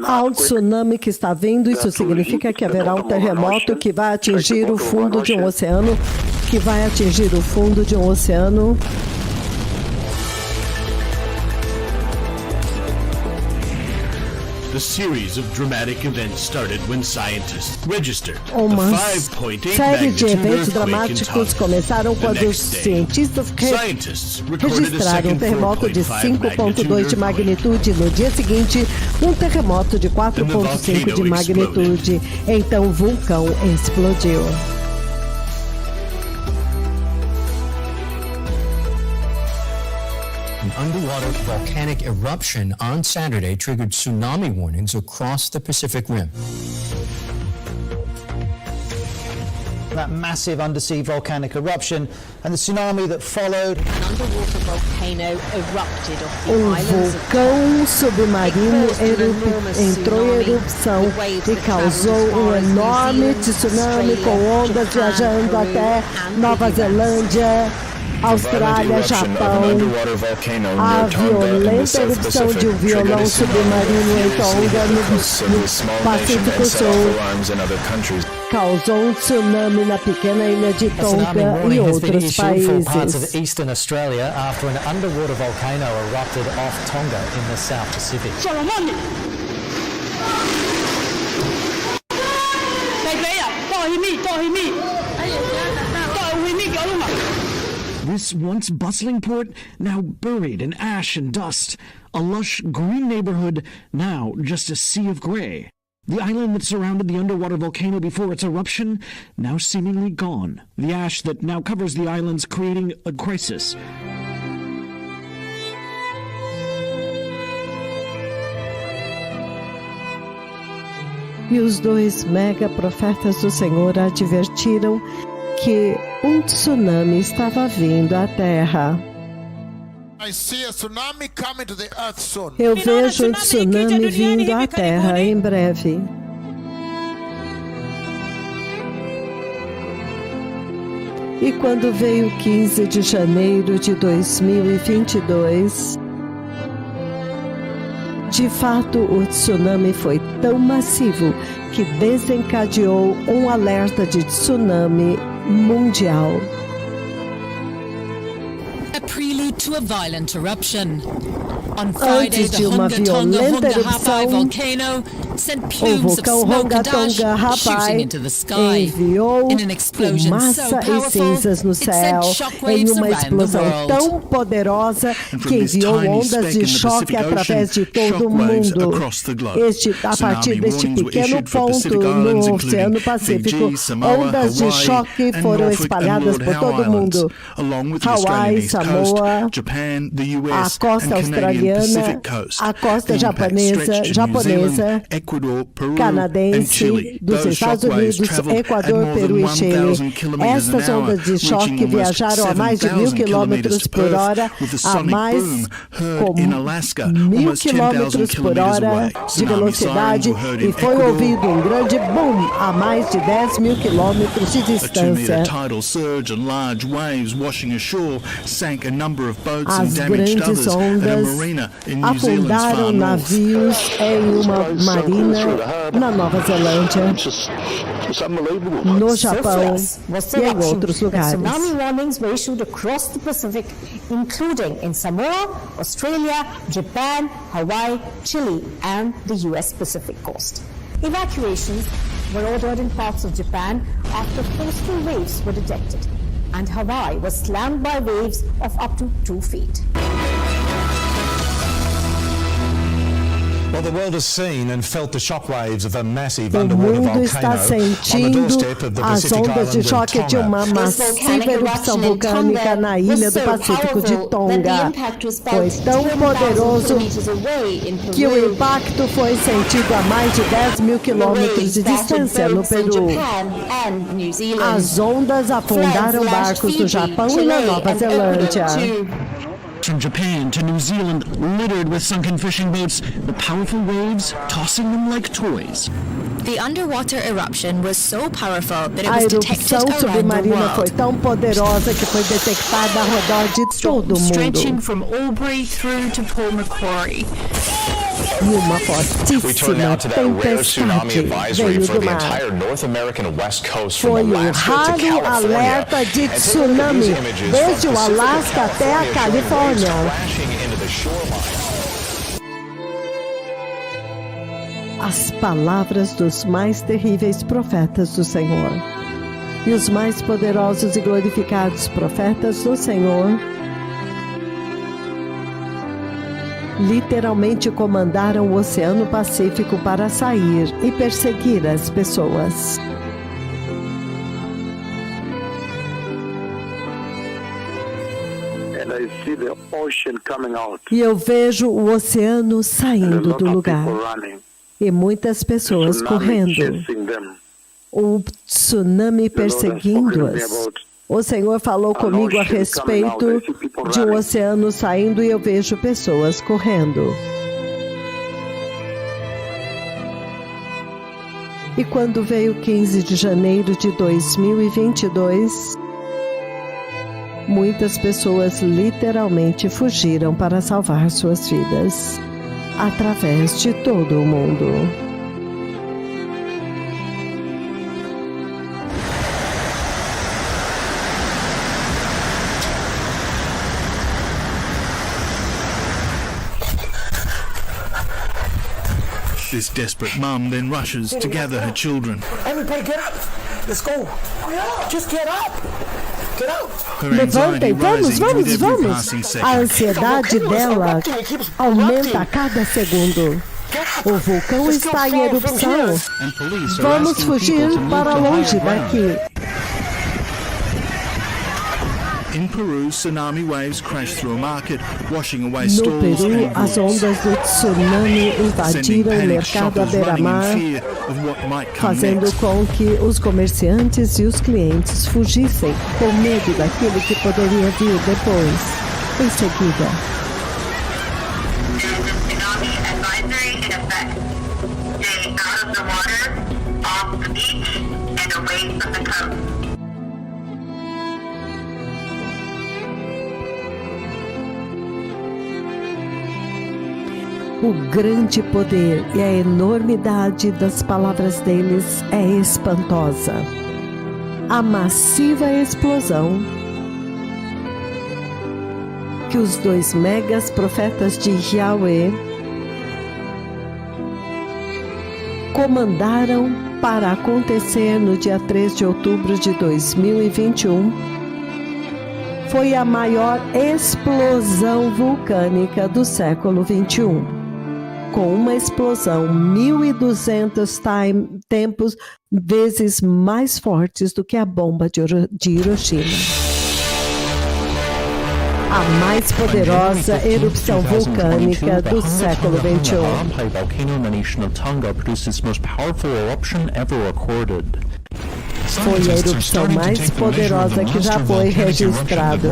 Há um tsunami que está vindo, isso significa que haverá um terremoto que vai atingir o fundo de um oceano,
The series of dramatic events started when scientists registered
Uma
a 5.8
série de
magnitude
eventos
earthquake in
dramáticos
Tonga.
começaram
The
quando os
next day,
cientistas
scientists recorded a
registraram um
second
terremoto de
4.5
5.2 de magnitude. No dia seguinte, um terremoto de 4.5 de magnitude. Então o vulcão explodiu.
An underwater volcanic eruption on Saturday triggered tsunami warnings across the Pacific Rim.
That massive undersea volcanic eruption and the tsunami that followed.
An underwater volcano erupted off the
vulcão submarino entrou em erupção e causou enorme tsunami com ondas viajando até Nova Zelândia, Austrália, Japão. A violenta erupção de um violão submarino em Tonga, no Pacífico Sul, causou um tsunami na pequena ilha de Tonga e outros países.
Parts of eastern Australia after an underwater volcano erupted off Tonga in the South Pacific.
This once bustling port, now buried in ash and dust. A lush green neighborhood, now just a sea of gray. The island that surrounded the underwater volcano before its eruption, now seemingly gone. The ash that now covers the islands, creating a crisis.
E os dois mega profetas do Senhor advertiram que um tsunami estava vindo à Terra. Eu vejo um tsunami vindo à Terra em breve. E quando veio 15 de janeiro de 2022, de fato o tsunami foi tão massivo que desencadeou um alerta de tsunami mundial.
To a violent eruption. On
Friday, the Hunga-Tonga
Hapai volcano sent plumes of smoke and ash shooting into the sky.
Enviou fumaça e cinzas no céu em uma explosão tão poderosa que enviou ondas de choque através de todo o mundo. A partir deste pequeno ponto no Oceano Pacífico, ondas de choque foram espalhadas por todo o mundo. Hawaii, Samoa, a costa australiana, a costa japonesa, canadense, dos Estados Unidos, Equador, Peru e Chile. Estas ondas de choque viajaram a mais de 1.000 km por hora, a mais com 1.000 km por hora de velocidade e foi ouvido um grande boom a mais de 10.000 km de distância. As grandes ondas afundaram navios em uma marina na Nova Zelândia, no Japão e em outros lugares.
Tsunami warnings were issued across the Pacific, including in Samoa, Australia, Japan, Hawaii, Chile, and the US Pacific coast. Evacuations were ordered in parts of Japan after coastal waves were detected, and Hawaii was slammed by waves of up to 2 feet.
Well, the world has seen and felt the shockwaves of a massive
O
underwater
mundo está
volcano on the
sentindo
doorstep of the
as
Pacific
ondas de
island
choque
of
de uma
Tonga.
massiva erupção vulcânica na ilha do Pacífico de Tonga. Foi tão poderoso que o impacto foi sentido a mais de 10.000 quilômetros de distância no Peru. As ondas afundaram barcos do Japão e na Nova Zelândia.
From Japan to New Zealand, littered with sunken fishing boats, the powerful waves tossing them like toys.
The underwater eruption was so powerful that it
A
was detected
erupção
around the
submarina foi
world.
tão poderosa que foi detectada ao redor de todo o
Stretching
mundo.
from Albury through to Port Macquarie.
E uma
We turn now
fortíssima
to that rare tsunami
tempestade
advisory
veio
for
do
the
mar.
entire North American West Coast from
Foi um
Alaska to
raro
California.
alerta de
And take a look at
tsunami
these images
desde
from
o
Pacific
Alasca até a
showing waves
Califórnia.
crashing into the shoreline.
As palavras dos mais terríveis profetas do Senhor. E os mais poderosos e glorificados profetas do Senhor literalmente comandaram o Oceano Pacífico para sair e perseguir as pessoas.
And I see
E eu vejo o oceano saindo do lugar. E muitas pessoas correndo. O tsunami perseguindo-as. O Senhor falou comigo a respeito de um oceano saindo e eu vejo pessoas correndo. E quando veio 15 de janeiro de 2022, muitas pessoas literalmente fugiram para salvar suas vidas, através de todo o mundo.
This desperate mum then rushes to gather her children.
Everybody get up. Let's go. Just get up. Get up.
Levantem, vamos! A ansiedade dela aumenta a cada segundo. O vulcão está em erupção. Vamos fugir para longe daqui.
In Peru, tsunami waves crashed through a market, washing away
No
stalls
Peru,
and
as
goods.
ondas do tsunami invadiram o mercado à beira-mar, fazendo com que os comerciantes e os clientes fugissem com medo daquilo que poderia vir depois. Em seguida, o grande poder e a enormidade das palavras deles é espantosa. A massiva explosão que os 2 megas profetas de Yahweh comandaram para acontecer no dia 3 de outubro de 2021 foi a maior explosão vulcânica do século XXI. Com uma explosão 1.200 tempos vezes mais fortes do que a bomba de Hiroshima. A mais poderosa erupção vulcânica do século XXI. Foi a erupção mais poderosa que já foi registrada.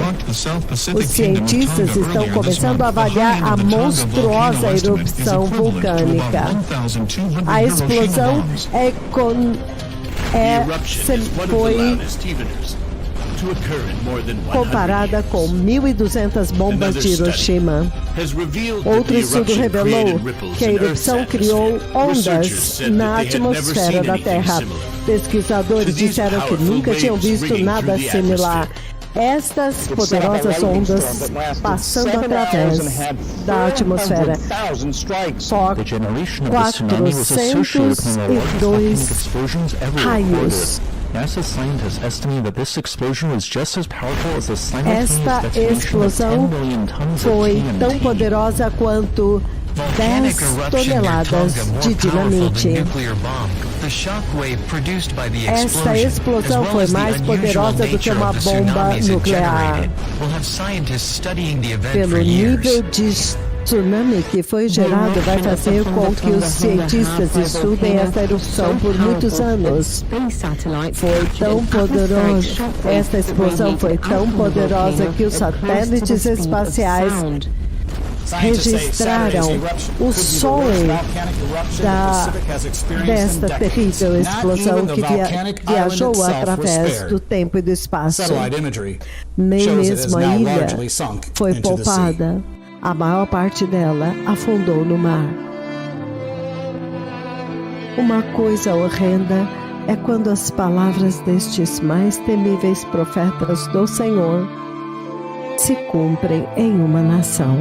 Os cientistas estão começando a avaliar a monstruosa erupção vulcânica. A explosão foi comparada com 1.200 bombas de Hiroshima. Outro estudo revelou que a erupção criou ondas na atmosfera da Terra. Pesquisadores disseram que nunca tinham visto nada similar. Estas poderosas ondas passando através da atmosfera. 402 raios. Esta explosão foi tão poderosa quanto 10 toneladas de dinamite. Esta explosão foi mais poderosa do que uma bomba nuclear. Pelo nível de tsunami que foi gerado, vai fazer com que os cientistas estudem essa erupção por muitos anos. Foi tão poderosa, esta explosão foi tão poderosa que os satélites espaciais registraram o som desta terrível explosão que viajou através do tempo e do espaço. Nem mesmo a ilha foi poupada. A maior parte dela afundou no mar. Uma coisa horrenda é quando as palavras destes mais temíveis profetas do Senhor se cumprem em uma nação.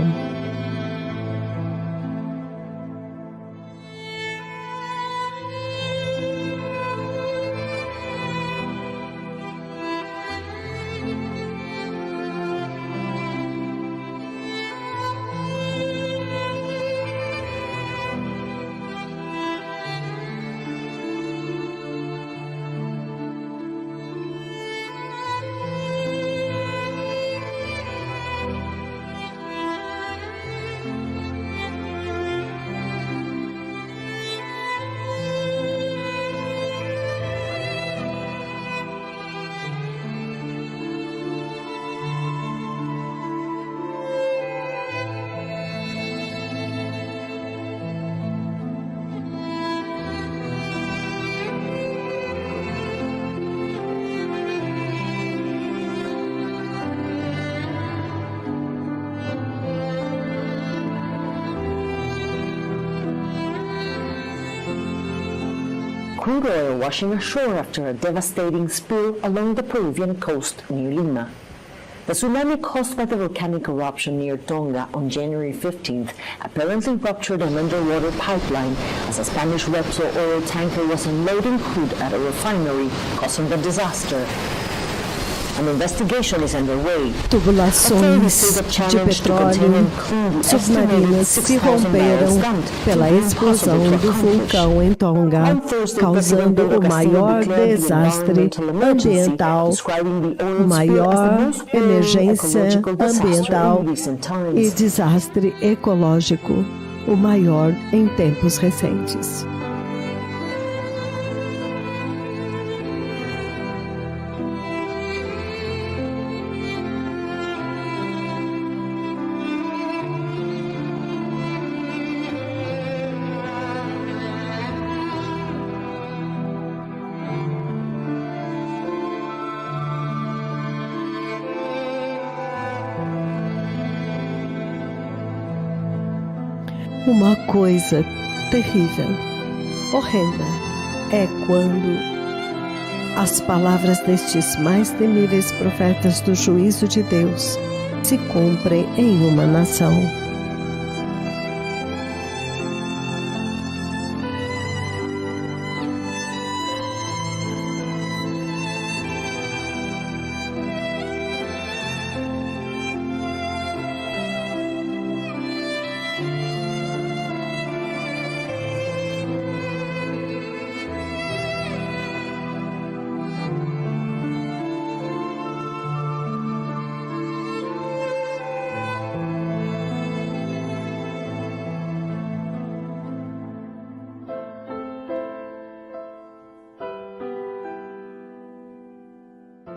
crude oil washing ashore after a devastating spill along the Peruvian coast near Lima. The tsunami caused by the volcanic eruption near Tonga on January 15th apparently ruptured an underwater pipeline as a Spanish Repsol oil tanker was unloading crude at a refinery, causing the disaster. An investigation is underway.
Tubulações de petróleo submarinas se romperam pela explosão do vulcão em Tonga, causando o maior desastre ambiental, maior emergência ambiental e desastre ecológico, o maior em tempos recentes. Uma coisa terrível, horrenda, é quando as palavras destes mais temíveis profetas do juízo de Deus se cumprem em uma nação.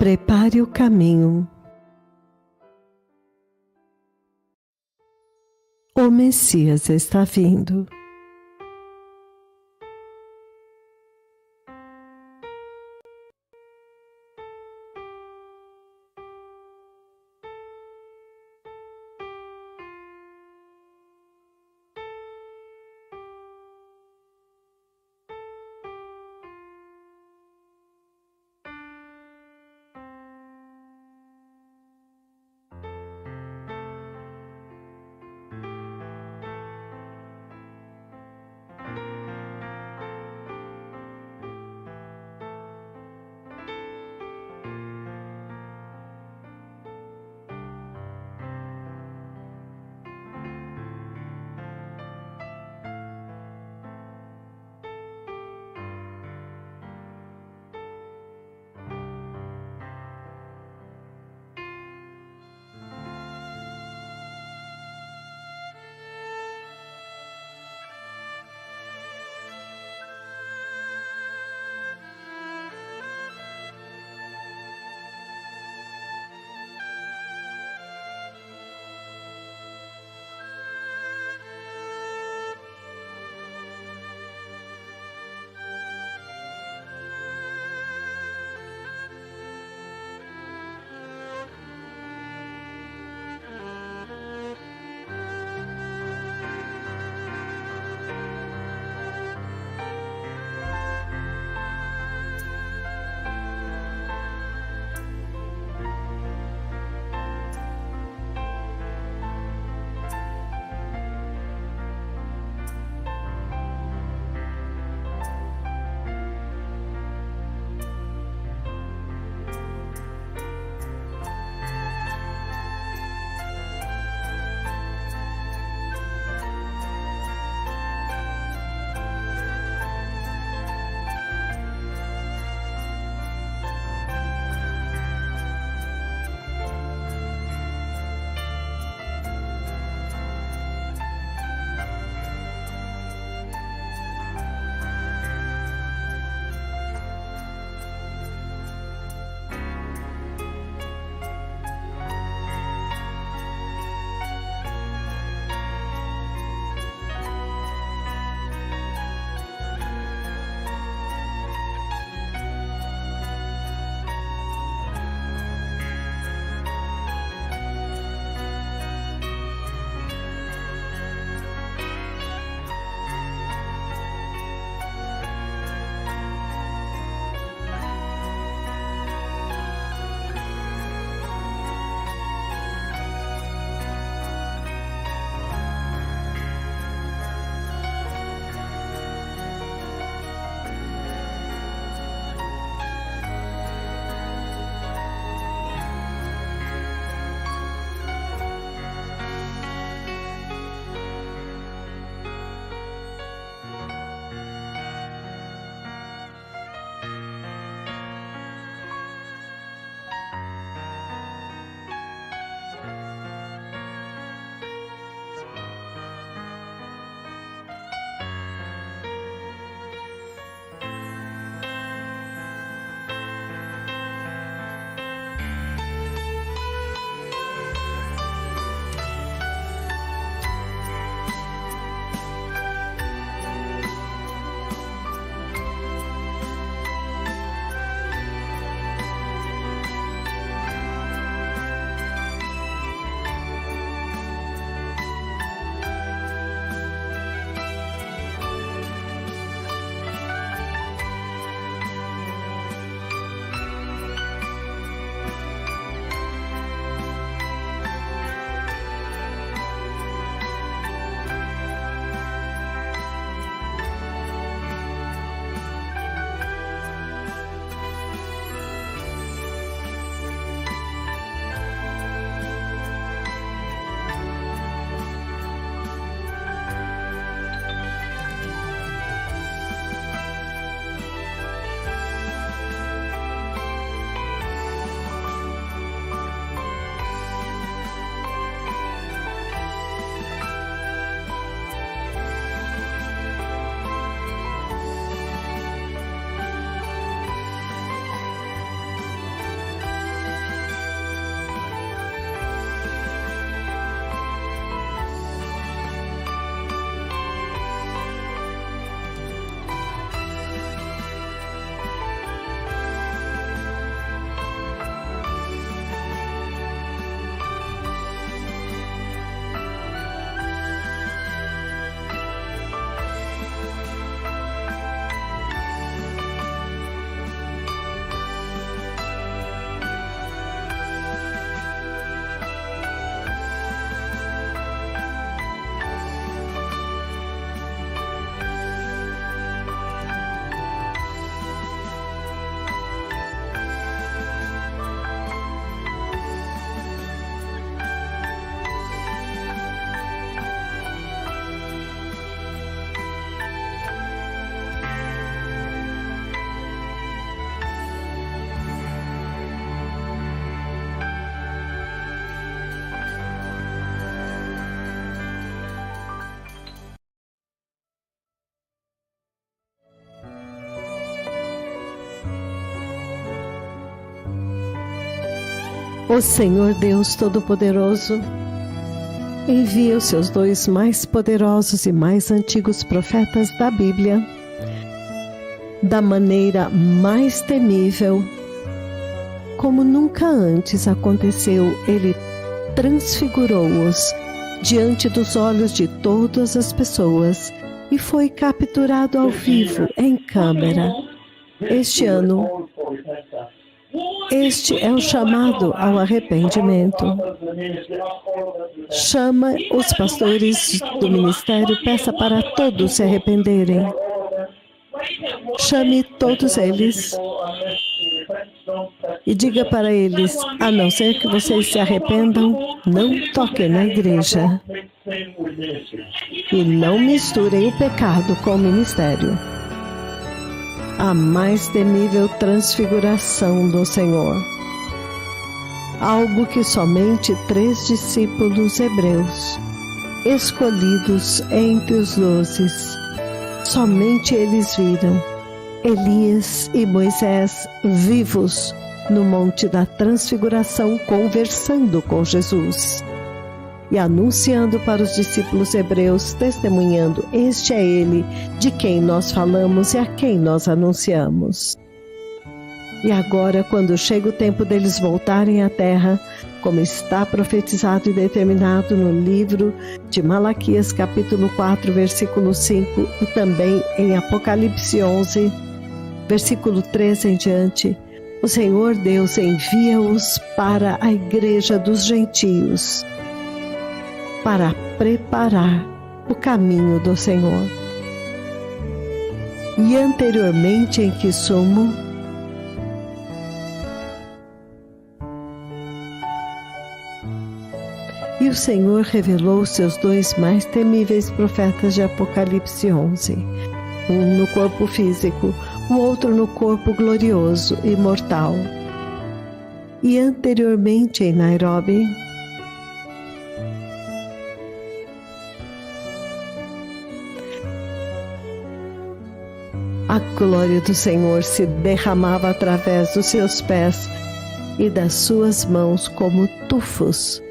Prepare o caminho. O Messias está vindo. O Senhor Deus Todo-Poderoso envia os seus 2 mais poderosos e mais antigos profetas da Bíblia da maneira mais temível. Como nunca antes aconteceu, ele transfigurou-os diante dos olhos de todas as pessoas e foi capturado ao vivo em câmera. Este ano, este é o chamado ao arrependimento. Chama os pastores do ministério, peça para todos se arrependerem. Chame todos eles e diga para eles, a não ser que vocês se arrependam, não toquem na igreja. E não misturem o pecado com o ministério. A mais temível transfiguração do Senhor. Algo que somente 3 discípulos hebreus, escolhidos entre os 12, somente eles viram. Elias e Moisés vivos no Monte da Transfiguração, conversando com Jesus e anunciando para os discípulos hebreus, testemunhando: este é ele de quem nós falamos e a quem nós anunciamos. E agora, quando chega o tempo deles voltarem à terra, como está profetizado e determinado no livro de Malaquias, capítulo 4, versículo 5, e também em Apocalipse 11, versículo 13 em diante, o Senhor Deus envia-os para a igreja dos gentios, para preparar o caminho do Senhor. E anteriormente em que sumo, e o Senhor revelou seus 2 mais temíveis profetas de Apocalipse 11, um no corpo físico, o outro no corpo glorioso e mortal. E anteriormente em Nairobi, a glória do Senhor se derramava através dos seus pés e das suas mãos como tufos.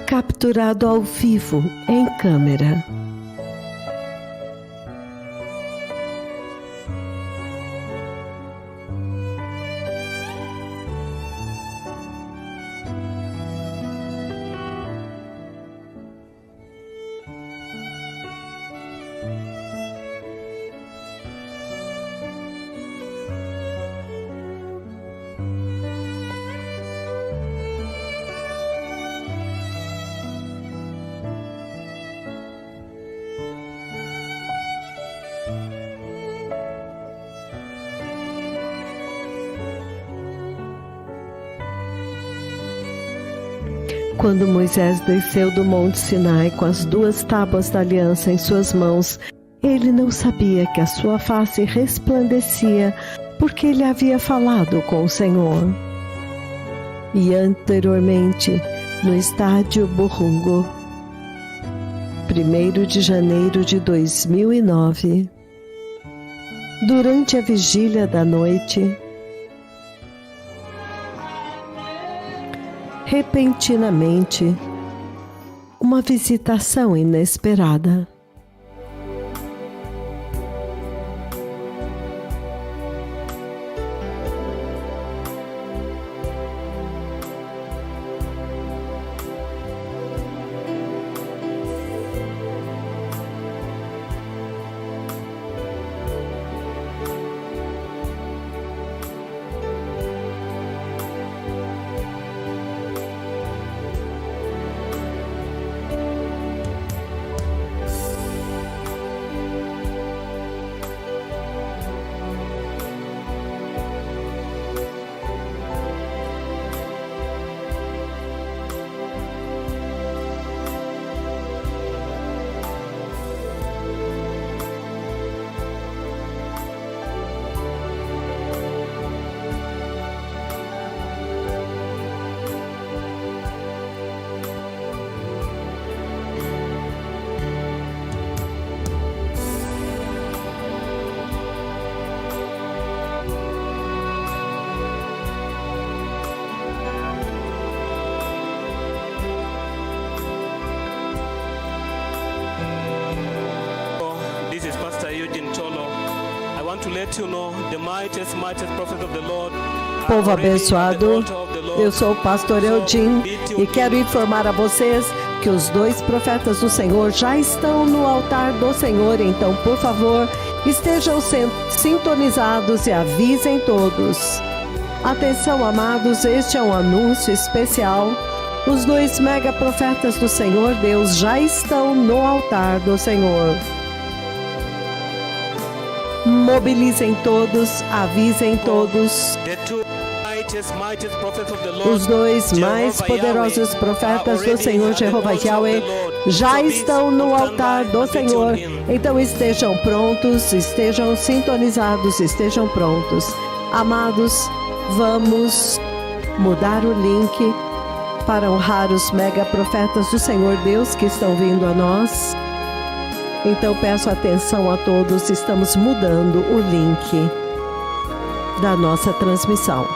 Capturado ao vivo em câmera. Quando Moisés desceu do Monte Sinai com as 2 tábuas da aliança em suas mãos, ele não sabia que a sua face resplandecia, porque ele havia falado com o Senhor. E anteriormente, no estádio Burungo, 1º de janeiro de 2009, durante a vigília da noite, repentinamente, uma visitação inesperada. Povo abençoado, eu sou o pastor Eudin e quero informar a vocês que os 2 profetas do Senhor já estão no altar do Senhor. Então, por favor, estejam sintonizados e avisem todos. Atenção, amados, este é um anúncio especial. Os 2 mega profetas do Senhor Deus já estão no altar do Senhor. Mobilizem todos, avisem todos. Os 2 mais poderosos profetas do Senhor Jeová Yahweh já estão no altar do Senhor. Então estejam prontos, estejam sintonizados, estejam prontos. Amados, vamos mudar o link para honrar os mega profetas do Senhor Deus que estão vindo a nós. Então peço atenção a todos, estamos mudando o link da nossa transmissão.